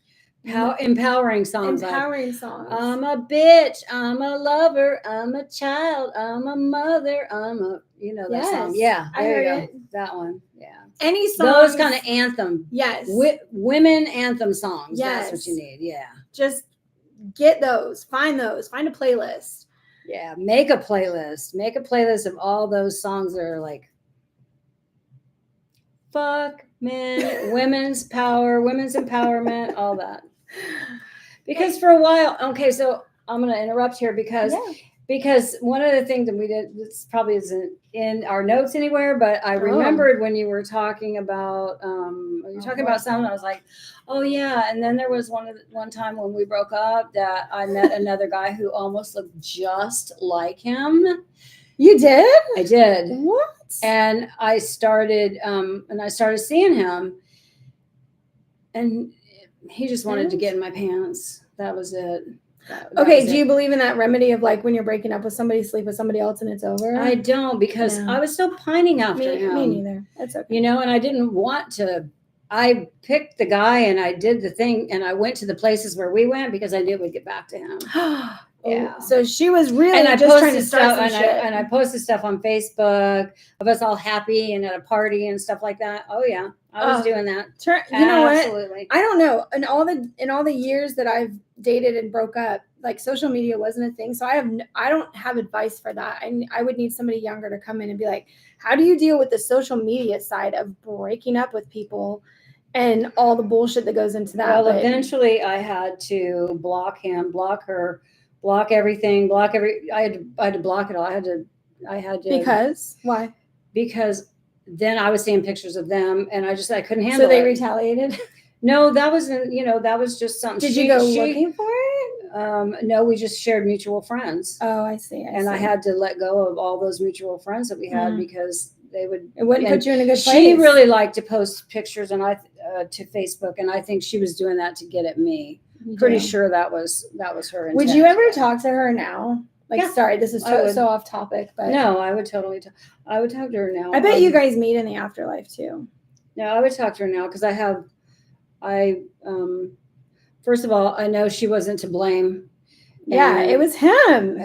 Empowering songs. Empowering songs. I'm a bitch. I'm a lover. I'm a child. I'm a mother. I'm a, that song. Yeah, there you go. It. That one. Yeah. Any song. Those kind of anthem. Yes. Women anthem songs. Yes. That's what you need. Yeah. Just get those. Find those. Find a playlist. Yeah. Make a playlist. Make a playlist of all those songs that are like, fuck men, women's power, women's empowerment, all that. Because for a while, okay, so I'm going to interrupt here because one of the things that we did, this probably isn't in our notes anywhere, but I remembered when you were talking about, about something, I was like, oh yeah. And then there was one time when we broke up that I met another guy who almost looked just like him. You did? I did. What? And I started seeing him, and he just wanted to get in my pants. That was it. Okay, do you believe in that remedy of like when you're breaking up with somebody, sleep with somebody else and it's over? I don't, because I was still pining after him. Me neither. That's okay. And I didn't want to. I picked the guy and I did the thing and I went to the places where we went because I knew we'd get back to him. Yeah. So she was really and just trying to start some shit. And I posted stuff on Facebook of us all happy and at a party and stuff like that. Oh yeah, I was doing that. You know what? Absolutely. I don't know. In all the years that I've dated and broke up, like social media wasn't a thing. So I don't have advice for that. I would need somebody younger to come in and be like, how do you deal with the social media side of breaking up with people and all the bullshit that goes into that? Well, eventually I had to block him, block her, block everything, I had to block it all. I had to. Because? Why? Because then I was seeing pictures of them and I couldn't handle it. So they retaliated? No, that wasn't, that was just something. Did you go looking for it? No, we just shared mutual friends. Oh, I see. I had to let go of all those mutual friends that we had because it wouldn't put you in a good place. She really liked to post pictures to Facebook, and I think she was doing that to get at me. Pretty sure that was her intent. Would you ever talk to her now? Sorry, this is so off topic, but no, I would totally. I would talk to her now. I bet you guys meet in the afterlife too. No, I would talk to her now because I First of all, I know she wasn't to blame. Yeah, it was him.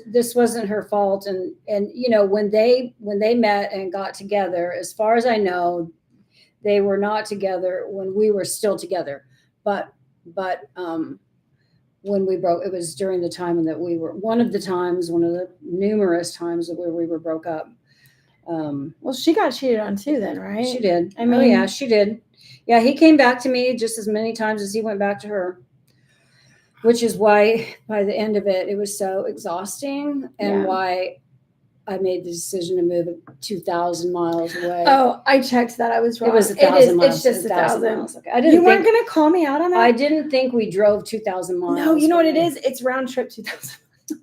This wasn't her fault. And when they met and got together, as far as I know, they were not together when we were still together. But when we broke, it was during the time that we were one of the numerous times that we were broke up. Well, she got cheated on too then, right? She did. I mean, oh yeah, she did. Yeah, he came back to me just as many times as he went back to her, which is why by the end of it, it was so exhausting, and why I made the decision to move 2,000 miles away. Oh, I checked that. I was wrong. It was 1,000 miles. It's just 1,000 miles. Okay. You weren't going to call me out on that? I didn't think we drove 2,000 miles. No, you know what it is? It's round trip 2,000.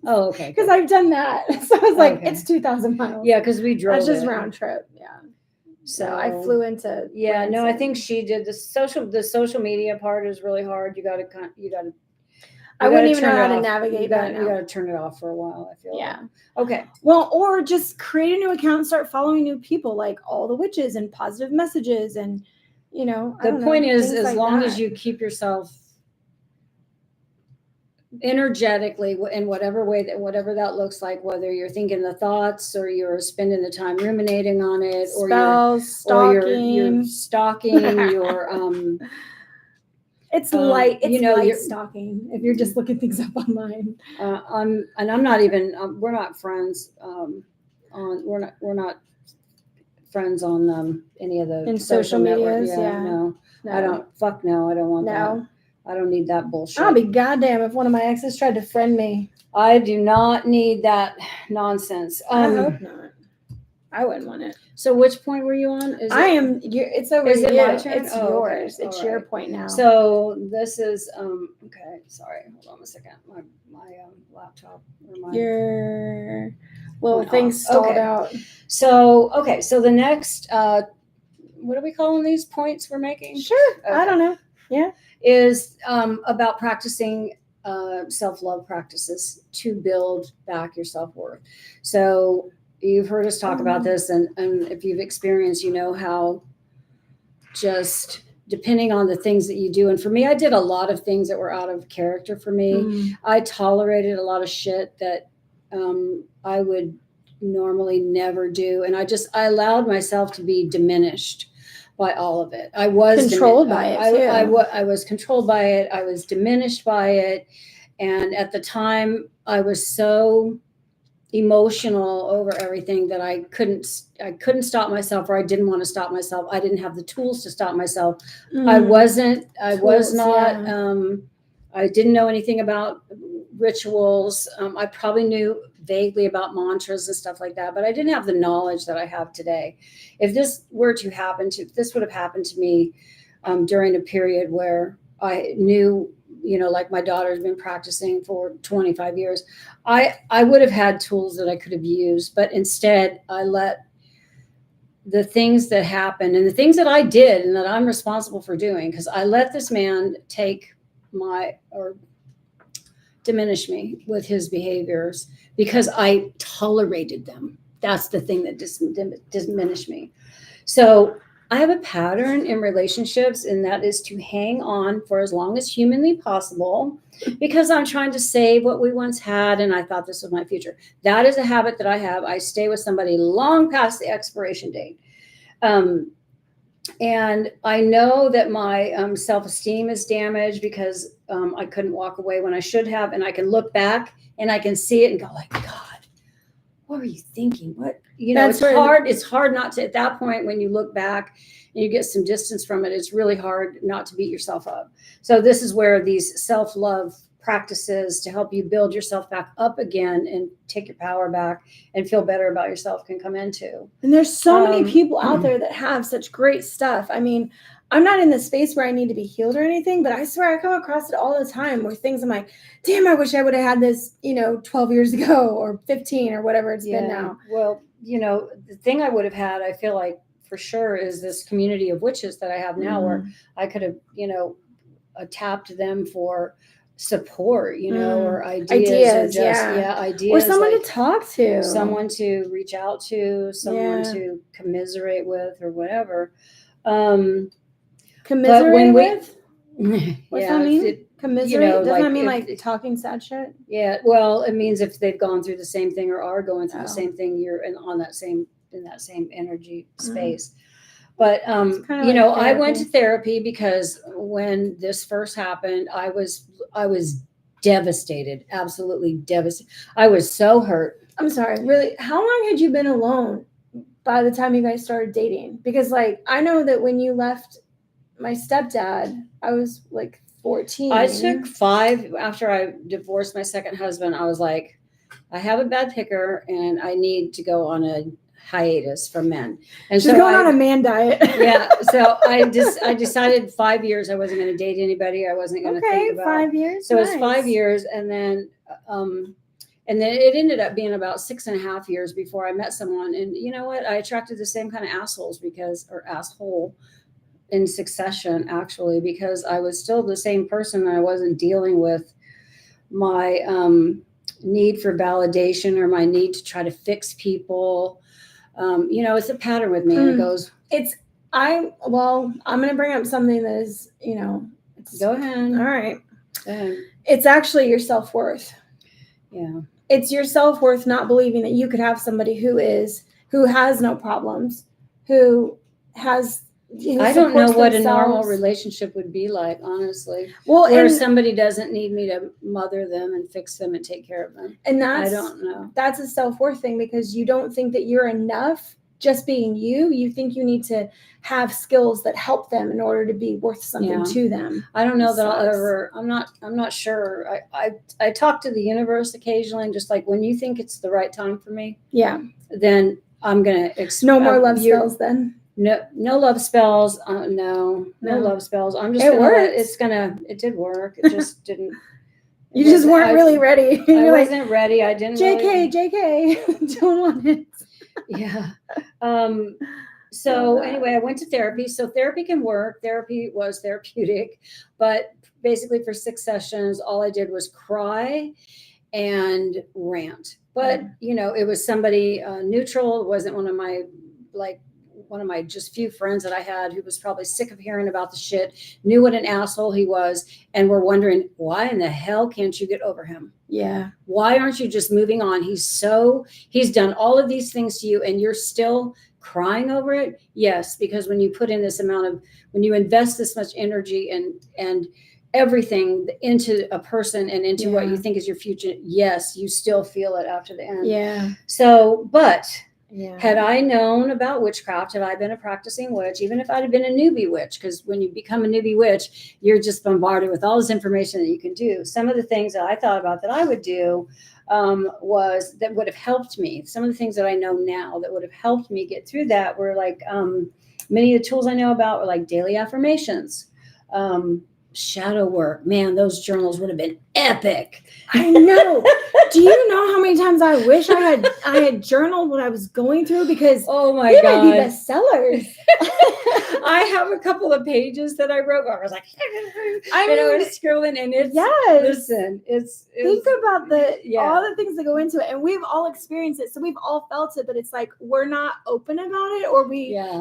Oh, okay. Because I've done that. So I was like, it's 2,000 miles. Yeah, because we drove. That's just round trip. Yeah. So I flew into. Yeah, no, I think she did the social media part is really hard. You got to. I wouldn't even know how to navigate that. You got to turn it off for a while, I feel. Yeah. Like. Okay. Well, or just create a new account and start following new people, like all the witches and positive messages, and The point is, as long as you keep yourself energetically in whatever way whatever that looks like, whether you're thinking the thoughts or you're spending the time ruminating on it, or you're stalking, you're it's light. It's light stalking if you're just looking things up online. I'm not even. We're not friends. We're not friends on any of the in social medias. Yeah. No, I don't. Fuck no. I don't want that. I don't need that bullshit. I'll be goddamn if one of my exes tried to friend me. I do not need that nonsense. I hope not. I wouldn't want it. So which point were you on? It's over. Is it my turn? It's yours. Okay. It's your point now. So this is okay. Sorry, hold on a second. My laptop or your little thing stalled out. So the next what are we calling these points we're making? Sure. Okay. I don't know. Yeah. Is about practicing self-love practices to build back your self-worth. So you've heard us talk about this, and if you've experienced, how just depending on the things that you do. And for me, I did a lot of things that were out of character for me. I tolerated a lot of shit that I would normally never do. And I allowed myself to be diminished by all of it. I was controlled by it too. I was controlled by it. I was diminished by it. And at the time I was so emotional over everything that I couldn't stop myself, or I didn't want to stop myself. I didn't have the tools to stop myself. I didn't know anything about rituals. I probably knew vaguely about mantras and stuff like that, but I didn't have the knowledge that I have today. If this would have happened to me during a period where I knew, like my daughter's been practicing for 25 years, I would have had tools that I could have used, but instead I let the things that happened and the things that I did and that I'm responsible for doing, because I let this man diminish me with his behaviors because I tolerated them. That's the thing that diminished me. So I have a pattern in relationships, and that is to hang on for as long as humanly possible, because I'm trying to save what we once had, and I thought this was my future. That is a habit that I have. I stay with somebody long past the expiration date. And I know that my self-esteem is damaged because I couldn't walk away when I should have, and I can look back and I can see it and go like, God, what were you thinking? What, it's hard. It's hard not to, at that point, when you look back and you get some distance from it, it's really hard not to beat yourself up. So this is where these self-love practices to help you build yourself back up again and take your power back and feel better about yourself can come into. And there's so many people out there that have such great stuff. I mean, I'm not in the space where I need to be healed or anything, but I swear I come across it all the time where things I'm like, damn, I wish I would have had this, 12 years ago or 15 or whatever it's been now. Well, the thing I would have had, I feel like for sure, is this community of witches that I have now, where I could have, tapped them for support, or ideas, ideas, or someone to talk to, someone to reach out to, someone to commiserate with, or whatever. Commiserate we- with? What's that mean? Commiserate? Doesn't that mean like talking sad shit? Yeah, well, it means if they've gone through the same thing or are going through the Oh. same thing, you're in that same energy space. But kinda you know, like I went to therapy. therapy because when this first happened, I was devastated, absolutely devastated. I was so hurt. I'm sorry, really? How long had you been alone by the time you guys started dating? Because like I know that when you left my stepdad, I was like 14. I took 5 after I divorced my second husband. I was like, I have a bad picker and I need to go on a hiatus from men. And she's going on a man diet. Yeah. So I decided 5 years I wasn't going to date anybody. I wasn't going to think about 5 years. So nice. It was 5 years, and then it ended up being about 6.5 years before I met someone. And you know what? I attracted the same kind of assholes asshole in succession, actually, because I was still the same person. I wasn't dealing with my need for validation or my need to try to fix people. You know, it's a pattern with me, and it goes. I'm going to bring up something that is, you know. Go ahead. All right. Go ahead. It's actually your self-worth. Yeah. It's your self-worth not believing that you could have somebody who has no problems, who I don't know what a normal relationship would be like, honestly. Well, where somebody doesn't need me to mother them and fix them and take care of them. And I don't know. That's a self-worth thing, because you don't think that you're enough just being you. You think you need to have skills that help them in order to be worth something to them. I don't know that I'll ever. I'm not sure. I talk to the universe occasionally, and just like when you think it's the right time for me, then I'm gonna no more love spells then. No love spells. No love spells. I'm just. It did work. It just didn't. You just weren't really ready. I wasn't ready. I didn't. JK. Don't want it. Yeah. So anyway, I went to therapy. So therapy can work. Therapy was therapeutic, but basically for 6 sessions, all I did was cry and rant. But you know, it was somebody neutral. It wasn't one of my just few friends that I had who was probably sick of hearing about the shit, knew what an asshole he was, and were wondering, why in the hell can't you get over him? Yeah. Why aren't you just moving on? He's done all of these things to you and you're still crying over it? Yes, because when you put in when you invest this much energy and everything into a person and into what you think is your future, yes, you still feel it after the end. Yeah. So, but had I known about witchcraft, had I been a practicing witch, even if I'd have been a newbie witch, because when you become a newbie witch, you're just bombarded with all this information that you can do. Some of the things that I thought about that I would do was that would have helped me. Some of the things that I know now that would have helped me get through that were like many of the tools I know about were like daily affirmations, shadow work. Man, those journals would have been epic. I know. Do you know how many times I wish I had journaled what I was going through? Because oh my God, might be bestsellers. I have a couple of pages that I wrote where I was like, I was scrolling, and it's listen, think about all the things that go into it, and we've all experienced it, so we've all felt it, but it's like we're not open about it, or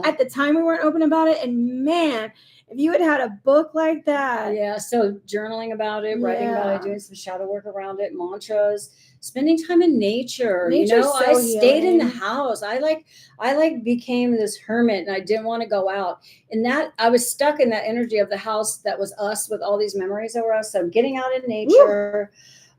at the time we weren't open about it, and man, if you had a book like that. Yeah. So journaling about it, writing about it, doing some shadow work around it, mantras, spending time in nature. Nature's I stayed in the house. I became this hermit and I didn't want to go out. And that I was stuck in that energy of the house that was us with all these memories over us. So getting out in nature.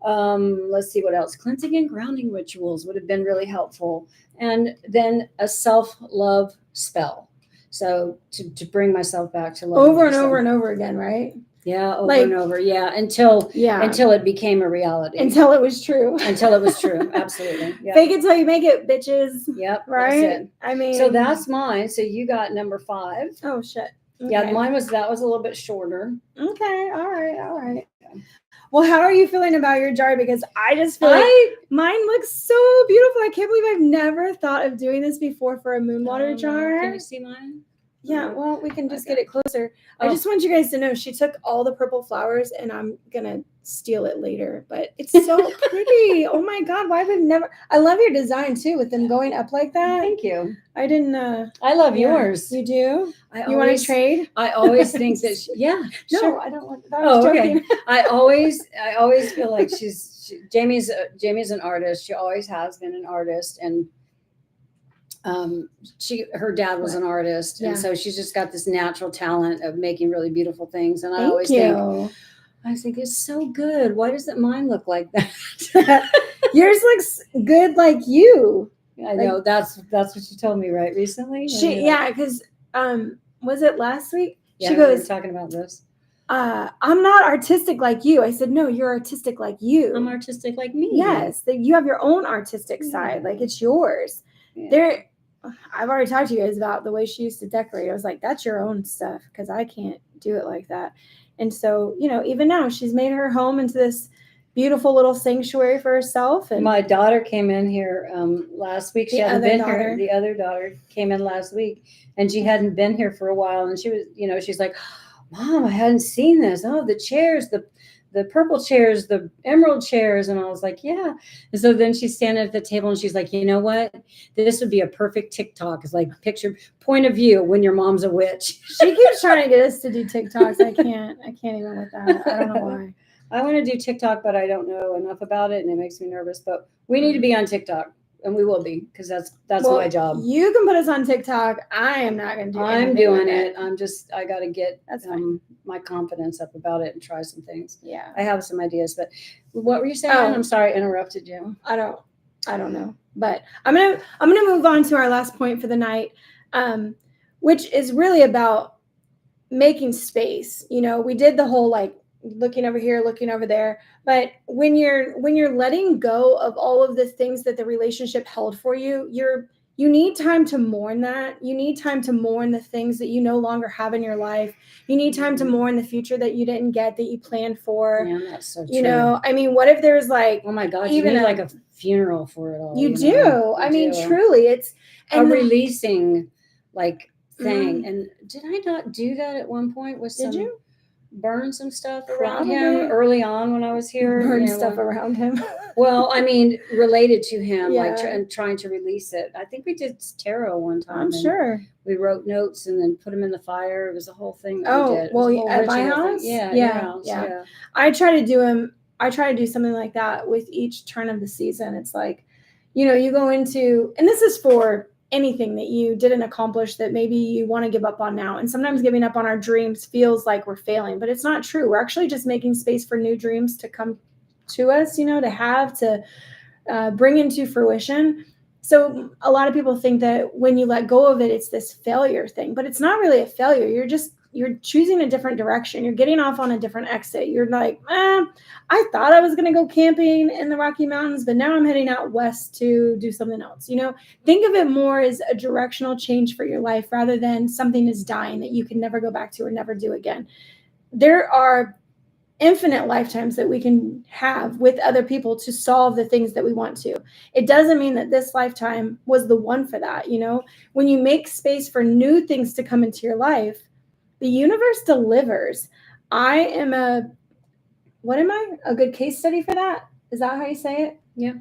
Let's see what else. Cleansing and grounding rituals would have been really helpful. And then a self-love spell. So to bring myself back to love over and over and over again, right? Yeah, over and over. Yeah, until it became a reality. Until it was true. Until it was true. Absolutely. Yep. Fake it till you make it, bitches. Yep. Right. I mean, so that's mine. So you got number 5. Oh shit. Okay. Yeah, mine was a little bit shorter. Okay. All right. Okay. Well, how are you feeling about your jar? Because I just feel like mine looks so beautiful. I can't believe I've never thought of doing this before for a moon water jar. Can you see mine? Yeah, well, we can just get it closer. Oh. I just want you guys to know she took all the purple flowers, and I'm gonna steal it later. But it's so pretty. Oh my God, why would never? I love your design too, with them going up like that. Thank you. I didn't. I love yours. You do? You want always to trade? I always think that No, sure. I don't want. I was joking. Okay. I always feel like Jamie's an artist. She always has been an artist, and her dad was an artist, and so she's just got this natural talent of making really beautiful things. And I always think it's so good. Why doesn't mine look like that? Yours looks good, like you. I know that's what she told me right recently. Because was it last week? Yeah, she goes, we were talking about this. I'm not artistic like you. I said, no, you're artistic like you. I'm artistic like me. Yes, that you have your own artistic side, like it's yours. Yeah. I've already talked to you guys about the way she used to decorate. I was like, that's your own stuff, because I can't do it like that. And so, even now she's made her home into this beautiful little sanctuary for herself. And my daughter came in here last week. She hadn't been here. The other daughter came in last week, and she hadn't been here for a while. And she was, she's like, Mom, I hadn't seen this. Oh, the chairs, the purple chairs, the emerald chairs. And I was like, yeah. And so then she's standing at the table, and she's like, you know what? This would be a perfect TikTok. It's like picture point of view when your mom's a witch. She keeps trying to get us to do TikToks. I can't even with that. I don't know why. I want to do TikTok, but I don't know enough about it, and it makes me nervous. But we need to be on TikTok, and we will be, because that's my job. You can put us on TikTok. I am not going to do it. I'm doing it. I got to get my confidence up about it and try some things. Yeah. I have some ideas, but what were you saying? I'm sorry, I interrupted you. I don't know. But I'm going to move on to our last point for the night, which is really about making space. We did the whole looking over here, looking over there. But when you're letting go of all of the things that the relationship held for you, you need time to mourn that. You need time to mourn the things that you no longer have in your life. You need time to mourn the future that you didn't get, that you planned for. Yeah, that's so true. I mean, what if there's oh my gosh, you need like a funeral for it all. You do. I mean, truly, it's a releasing thing. And did I not do that at one point? Did you? Burn some stuff around him early on when I was here. Burn stuff around him. Well, I mean, related to him, trying to release it. I think we did tarot one time. I'm sure. We wrote notes and then put them in the fire. It was a whole thing that we did. Well, at my house? Yeah. I try to do something like that with each turn of the season. It's like, you go into, and this is for anything that you didn't accomplish that maybe you want to give up on now. And sometimes giving up on our dreams feels like we're failing, but it's not true. We're actually just making space for new dreams to come to us, to bring into fruition. So a lot of people think that when you let go of it, it's this failure thing, but it's not really a failure. You're choosing a different direction. You're getting off on a different exit. You're like, I thought I was going to go camping in the Rocky Mountains, but now I'm heading out west to do something else. Think of it more as a directional change for your life rather than something is dying that you can never go back to or never do again. There are infinite lifetimes that we can have with other people to solve the things that we want to. It doesn't mean that this lifetime was the one for that. When you make space for new things to come into your life, the universe delivers. I am a good case study for that? Is that how you say it? Yeah.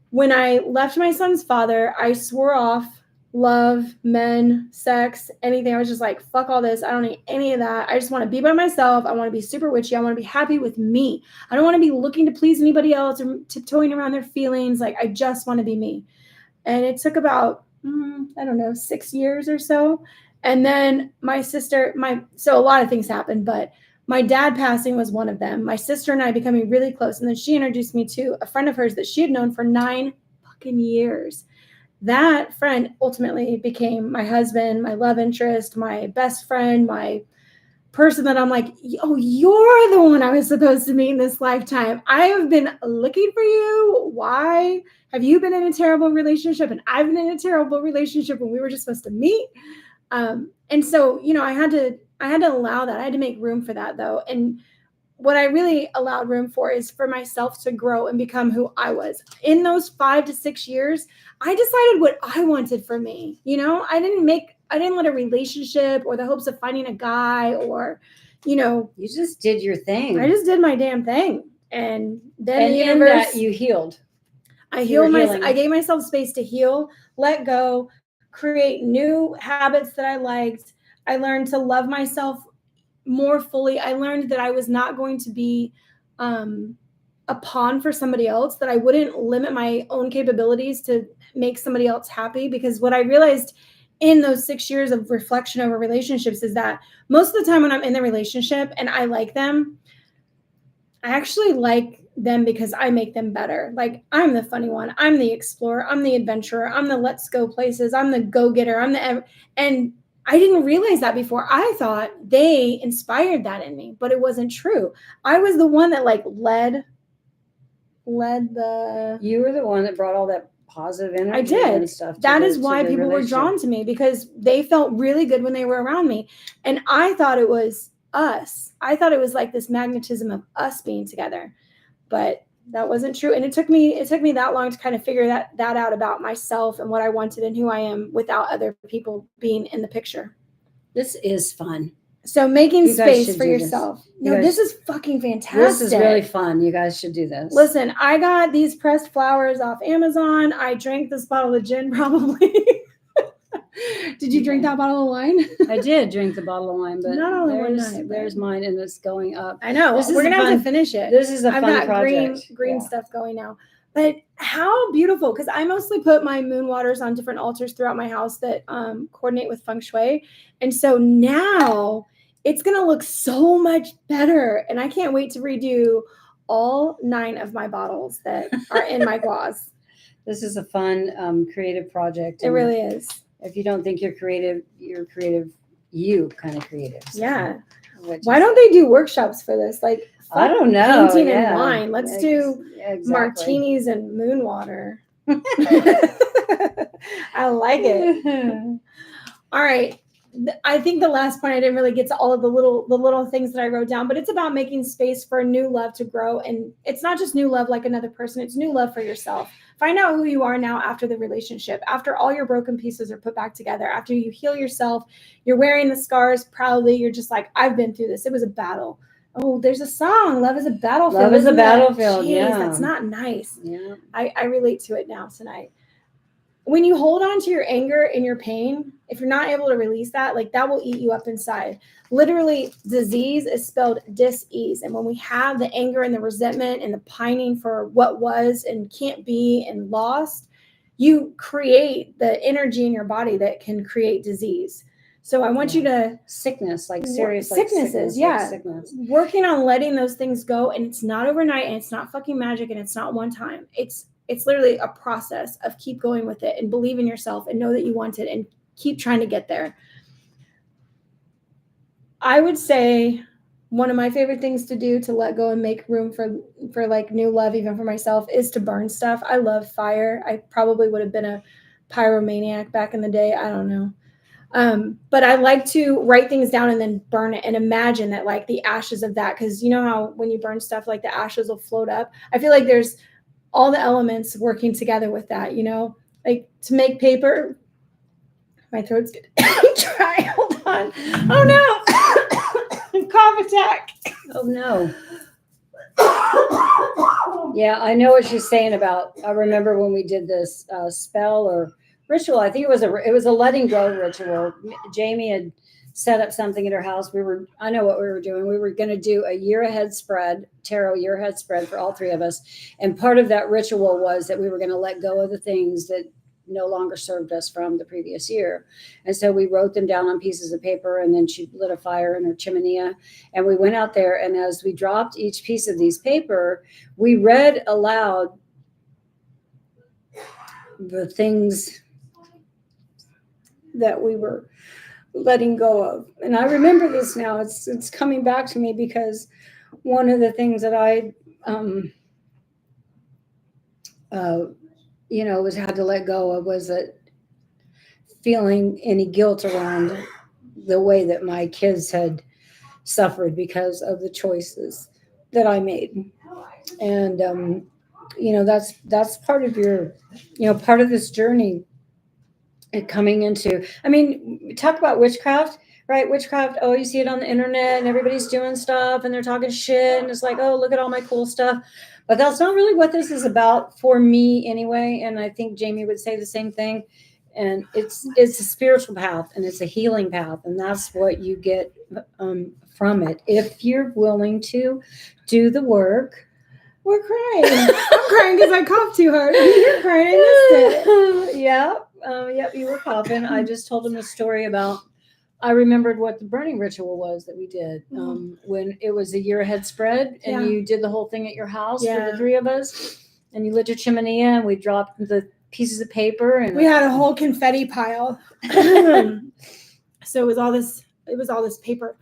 When I left my son's father, I swore off love, men, sex, anything. I was just like, fuck all this. I don't need any of that. I just want to be by myself. I want to be super witchy. I want to be happy with me. I don't want to be looking to please anybody else or tiptoeing around their feelings. I just want to be me. And it took about, 6 years or so. And then my sister, so a lot of things happened, but my dad passing was one of them. My sister and I becoming really close. And then she introduced me to a friend of hers that she had known for 9 fucking years. That friend ultimately became my husband, my love interest, my best friend, my person that I'm like, oh, you're the one I was supposed to meet in this lifetime. I have been looking for you. Why have you been in a terrible relationship? And I've been in a terrible relationship when we were just supposed to meet. And so, I had to allow that. I had to make room for that though. And what I really allowed room for is for myself to grow and become who I was. In those 5 to 6 years, I decided what I wanted for me. I didn't make let a relationship or the hopes of finding a guy or, you just did your thing. I just did my damn thing. And then and the in universe, that you healed. I healed myself. I gave myself space to heal, let go, create new habits that I liked. I learned to love myself more fully. I learned that I was not going to be a pawn for somebody else, that I wouldn't limit my own capabilities to make somebody else happy. Because what I realized in those 6 years of reflection over relationships is that most of the time when I'm in the relationship and I like them, I actually like them because I make them better. Like, I'm the funny one. I'm the explorer. I'm the adventurer. I'm the let's go places. I'm the go-getter. And I didn't realize that before. I thought they inspired that in me, but it wasn't true. I was the one that like led the. You were the one that brought all that positive energy. I did. And stuff. That is why people were drawn to me, because they felt really good when they were around me. And I thought it was us. I thought it was like this magnetism of us being together, but that wasn't true. And it took me that long to kind of figure that out about myself and what I wanted and who I am without other people being in the picture. This is fun. So making space for yourself. This is fucking fantastic. This is really fun. You guys should do this. Listen, I got these pressed flowers off Amazon. I drank this bottle of gin probably. Did you drink that bottle of wine? I did drink the bottle of wine, but not only one night. There's mine, and it's going up. I know. We're gonna have to finish it. This is a fun project. I've got green stuff going now. But how beautiful, because I mostly put my moon waters on different altars throughout my house that coordinate with feng shui. And so now it's going to look so much better. And I can't wait to redo all 9 of my bottles that are in my glass. This is a fun, creative project. It really is. If you don't think you're creative, you kind of creative. So. Yeah. Why don't they do workshops for this? Like, I don't know. Painting and wine. Let's do martinis and moon water. I like it. All right. I think the last point, I didn't really get to all of the little things that I wrote down, but it's about making space for new love to grow. And it's not just new love like another person. It's new love for yourself. Find out who you are now after the relationship, after all your broken pieces are put back together, after you heal yourself, you're wearing the scars proudly. You're just like, I've been through this. It was a battle. Oh, there's a song. Love is a battlefield. Love is a battlefield. Yeah. That's not nice. Yeah. I relate to it now tonight. When you hold on to your anger and your pain, if you're not able to release that, like that will eat you up inside. Literally, disease is spelled dis-ease. And when we have the anger and the resentment and the pining for what was and can't be and lost, you create the energy in your body that can create disease. So I want you to sickness, like serious sicknesses, sickness. Working on letting those things go, and it's not overnight, and it's not fucking magic, and it's not one time. It's literally a process of keep going with it and believe in yourself and know that you want it and keep trying to get there. I would say one of my favorite things to do to let go and make room for like new love, even for myself, is to burn stuff. I love fire. I probably would have been a pyromaniac back in the day. I don't know. But I like to write things down and then burn it and imagine that like the ashes of that, because you know how when you burn stuff, like the ashes will float up. I feel like there's all the elements working together with that, you know, like to make paper. My throat's getting dry. Hold on. Oh no. Cough attack. Oh no. Yeah, I know what she's saying about. I remember when we did this spell or ritual. I think it was a letting go ritual. Jamie had set up something at her house. I know what we were doing. We were going to do a year ahead spread, tarot year ahead spread for all 3 of us. And part of that ritual was that we were going to let go of the things that no longer served us from the previous year. And so we wrote them down on pieces of paper, and then she lit a fire in her chimenea. And we went out there, and as we dropped each piece of these paper, we read aloud the things that we were letting go of. And I remember this now. It's coming back to me because one of the things that I was had to let go of was that feeling any guilt around the way that my kids had suffered because of the choices that I made. And that's part of your part of this journey coming into, I mean, talk about witchcraft, right? Witchcraft, oh, you see it on the internet and everybody's doing stuff and they're talking shit and it's like, oh, look at all my cool stuff. But that's not really what this is about for me anyway. And I think Jamie would say the same thing. And it's a spiritual path and it's a healing path. And that's what you get from it. If you're willing to do the work. We're crying. I'm crying because I coughed too hard. You're crying. I missed it. Yeah. Yep, you were coughing. I just told him a story about, I remembered what the burning ritual was that we did when it was a year ahead spread and you did the whole thing at your house for the three of us and you lit your chimney and we dropped the pieces of paper and we had a whole confetti pile. So it was all this paper.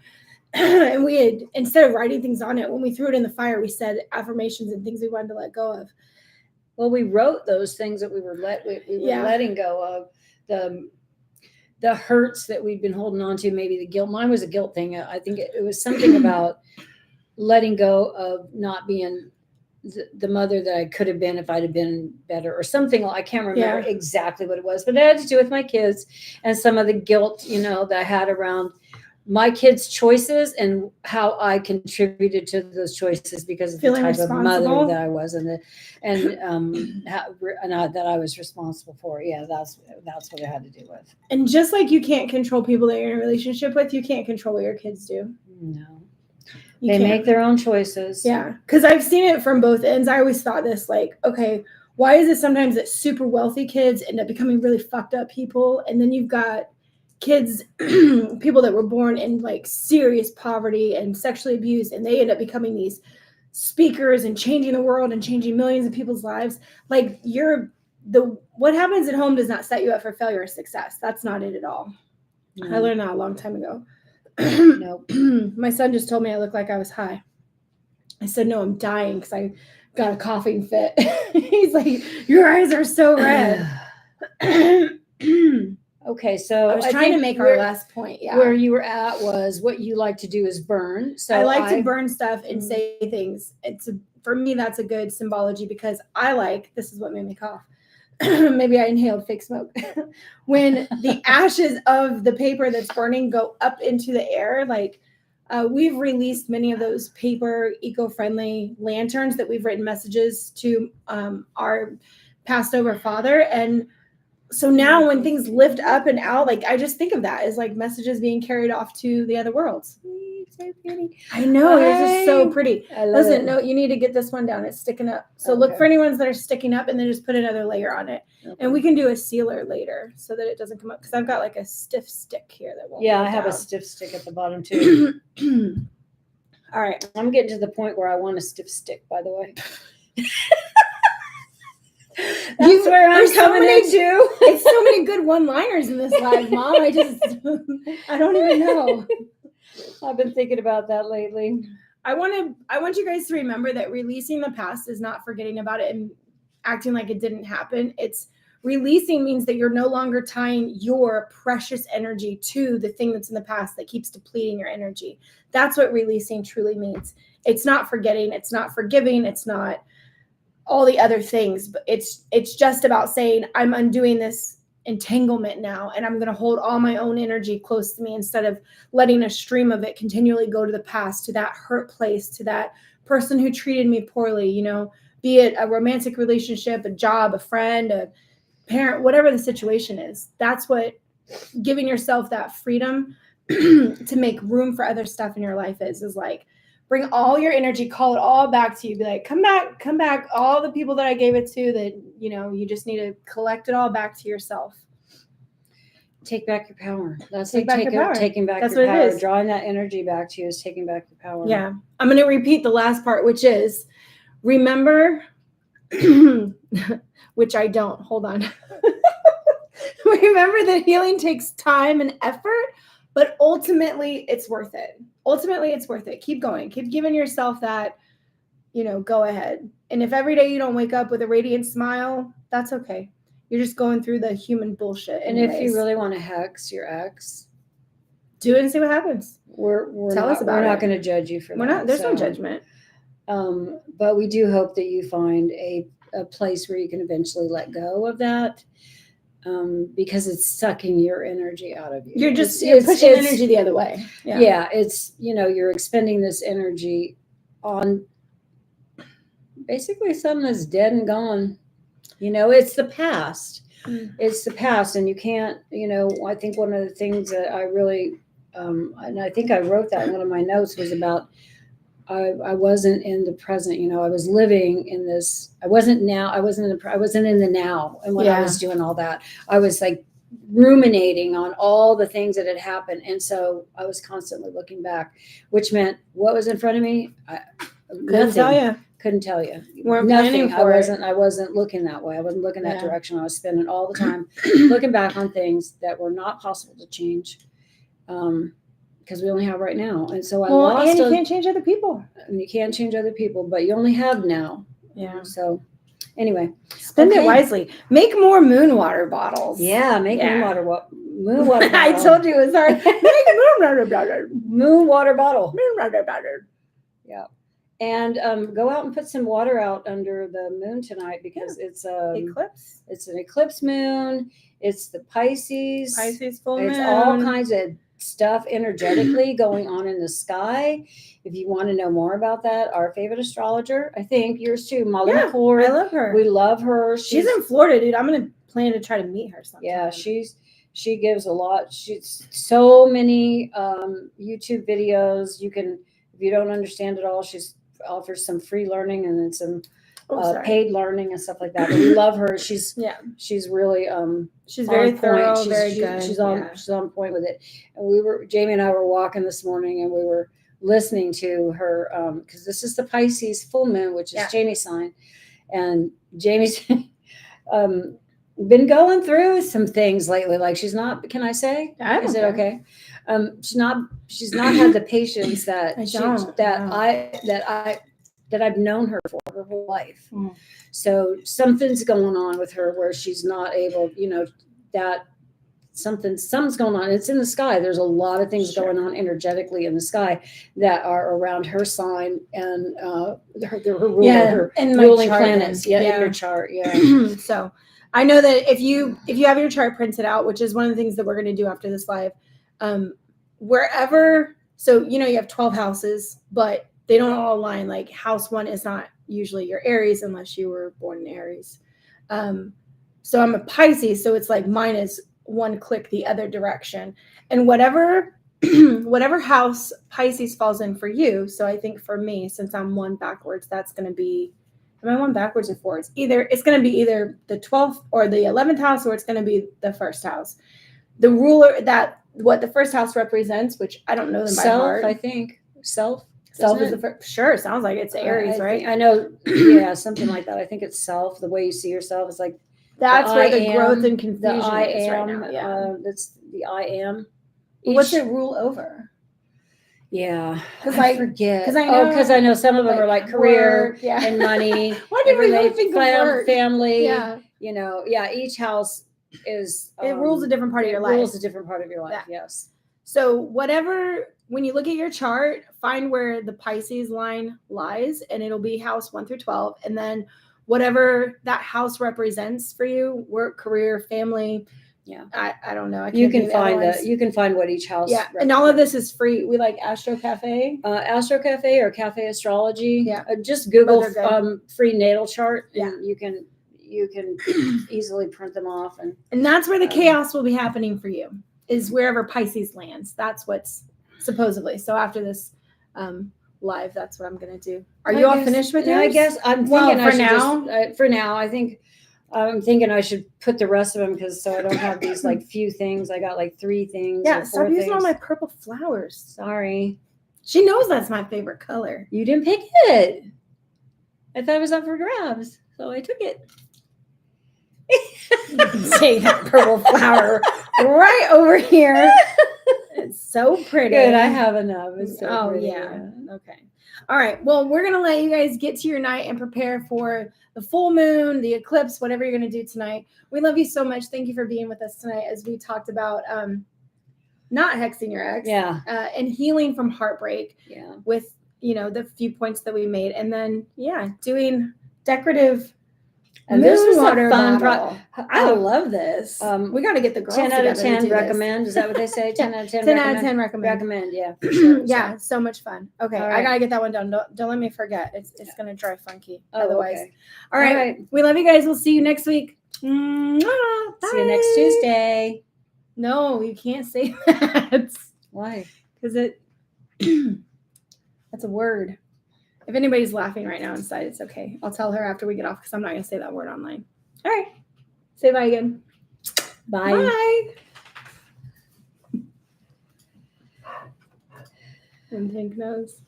And we had, instead of writing things on it, when we threw it in the fire, we said affirmations and things we wanted to let go of. Well, we wrote those things that we were letting go of, the hurts that we'd been holding on to, maybe the guilt. Mine was a guilt thing. I think it was something about letting go of not being the mother that I could have been if I'd have been better or something. I can't remember exactly what it was, but it had to do with my kids and some of the guilt, that I had around my kids' choices and how I contributed to those choices because of the type of mother that I was that I was responsible for. Yeah, that's what it had to do with. And just like you can't control people that you're in a relationship with, you can't control what your kids do. No. They make their own choices. Yeah, because I've seen it from both ends. I always thought this, like, okay, why is it sometimes that super wealthy kids end up becoming really fucked up people? And then you've got kids, people that were born in like serious poverty and sexually abused, and they end up becoming these speakers and changing the world and changing millions of people's lives. Like what happens at home does not set you up for failure or success. That's not it at all. Mm-hmm. I learned that a long time ago. Nope. My son just told me I look like I was high. I said, no, I'm dying because I got a coughing fit. He's like, your eyes are so red. Okay, so I was trying to make our last point. Yeah, where you were at was what you like to do is burn. So I like to burn stuff and say things. For me, that's a good symbology because this is what made me cough. Maybe I inhaled fake smoke. When the ashes of the paper that's burning go up into the air, like we've released many of those paper eco-friendly lanterns that we've written messages to our passed over father. And so now when things lift up and out, like I just think of that as like messages being carried off to the other worlds. So pretty. I know, it's just so pretty. Listen, no, you need to get this one down. It's sticking up. So look for any ones that are sticking up and then just put another layer on it. Okay. And we can do a sealer later so that it doesn't come up because I've got like a stiff stick here that won't. Yeah, I have a stiff stick at the bottom too. All right. I'm getting to the point where I want a stiff stick, by the way. That's where I'm coming into. It's so many good one-liners in this live, Mom. I don't even know. I've been thinking about that lately. I want you guys to remember that releasing the past is not forgetting about it and acting like it didn't happen. It's releasing means that you're no longer tying your precious energy to the thing that's in the past that keeps depleting your energy. That's what releasing truly means. It's not forgetting. It's not forgiving. It's not all the other things, but it's just about saying, I'm undoing this entanglement now, and I'm going to hold all my own energy close to me instead of letting a stream of it continually go to the past, to that hurt place, to that person who treated me poorly, be it a romantic relationship, a job, a friend, a parent, whatever the situation is. That's what giving yourself that freedom to make room for other stuff in your life is like, bring all your energy, call it all back to you. Be like, come back. All the people that I gave it to that, you just need to collect it all back to yourself. Take back your power. That's taking back your power. Drawing that energy back to you is taking back your power. Yeah. I'm going to repeat the last part, which is remember, which I don't. Hold on. Remember that healing takes time and effort, but ultimately it's worth it. Keep going. Keep giving yourself that, go ahead. And if every day you don't wake up with a radiant smile, that's okay. You're just going through the human bullshit. And if you really want to hex your ex, do it and see what happens. We're not going to judge you for that. There's no judgment. But we do hope that you find a place where you can eventually let go of that. because it's sucking your energy out of you. You're pushing energy the other way. Yeah, it's, you're expending this energy on basically something that's dead and gone. It's the past. It's the past, and you can't, I think one of the things that I really, and I think I wrote that in one of my notes, was about I wasn't in the present. I was living in this. I wasn't in the now. And when I was doing all that, I was like ruminating on all the things that had happened, and so I was constantly looking back, which meant what was in front of me. Couldn't tell you. Nothing. I wasn't looking that way. I wasn't looking that direction. I was spending all the time looking back on things that were not possible to change, because we only have right now. And so and you can't change other people. And you can't change other people, but you only have now. Yeah. So anyway, spend it wisely. Make more moon water bottles. Yeah, make moon water bottle. I told you it was hard. Make a moon water bottle. Moon water bottle. Moon water bottle. Yeah. And go out and put some water out under the moon tonight, because it's eclipse. It's an eclipse moon. It's the Pisces full moon. It's all kinds of stuff energetically going on in the sky. If you want to know more about that, our favorite astrologer, I think yours too, Molly McCord. I love her. We love her. She's in Florida, dude. I'm gonna plan to try to meet her sometime. Yeah, she gives a lot. She's so many YouTube videos. You can, if you don't understand it all, she's offers some free learning and then some paid learning and stuff like that. But we love her. She's really she's very thorough, very good. She's on point with it. And Jamie and I were walking this morning, and we were listening to her, because this is the Pisces full moon, which is Jamie's sign, and Jamie's been going through some things lately. Like, she's not. Can I say? Is it okay? She's not had the patience that I've known her for her whole life. So something's going on with her where she's not able, that something's going on. It's in the sky. There's a lot of things going on energetically in the sky that are around her sign and her ruling planets. In your chart. Yeah. So I know that if you have your chart printed out, which is one of the things that we're going to do after this live, wherever, so you have 12 houses, but they don't all align. Like, house 1 is not usually your Aries unless you were born in Aries. So I'm a Pisces, so it's like mine is one click the other direction, and whatever house Pisces falls in for you. So I think for me, since I'm 1 backwards, that's going to be, am I 1 backwards or forwards? It's going to be either the 12th or the 11th house, or it's going to be the first house. The ruler, that what the first house represents, which I don't know them by heart. I think self is the first. Sure, sounds like it's Aries, right? I know. Yeah, something like that. I think it's self. The way you see yourself is like, that's where the growth and confusion the I is am. Right now. Yeah, that's the I am. What's it rule over? Yeah, because I forget. Because I know some of them are like career work, and money. Why did we really think of work? Family? Yeah, each house is it rules a different part of your life. Rules a different part of your life. Yeah. Yes. So when you look at your chart, find where the Pisces line lies, and it'll be house 1 through 12, and then whatever that house represents for you, work, career, family. Yeah, I don't know. You can find what each house. Yeah, and all of this is free. We like Astro Cafe, or Cafe Astrology. Yeah, just Google free natal chart, and you can easily print them off, and that's where the chaos will be happening for you. Is wherever Pisces lands. That's what's supposedly. So after this live, that's what I'm going to do. Are you all finished with yours? I guess I'm thinking for now, I think I'm thinking I should put the rest of them, because so I don't have these like few things. I got like 3 things. Yeah, stop using all my purple flowers. Sorry. She knows that's my favorite color. You didn't pick it. I thought it was up for grabs, so I took it. Take that purple flower right over here. It's so pretty. Good, I have enough. It's so pretty. Yeah. Okay. All right. Well, we're gonna let you guys get to your night and prepare for the full moon, the eclipse, whatever you're gonna do tonight. We love you so much. Thank you for being with us tonight as we talked about not hexing your ex, and healing from heartbreak. Yeah. With the few points that we made, and then doing decorative And this was a Moonwater fun battle. I love this. We got to get the girls 10 out of together to 10 do this. recommend. Is that what they say? 10 out of 10 10 recommend? out of 10 recommend. Recommend, yeah. For sure. Yeah, so much fun. Okay, All I right. got to get that one done. Don't let me forget. It's going to drive funky Oh, otherwise. okay. All right. We love you guys. We'll see you next week. Mwah. See you next Tuesday. No, you can't say that. Why? Because that's a word. If anybody's laughing right now inside, it's okay. I'll tell her after we get off because I'm not going to say that word online. All right. Say bye again. Bye. Bye. And Pink nose.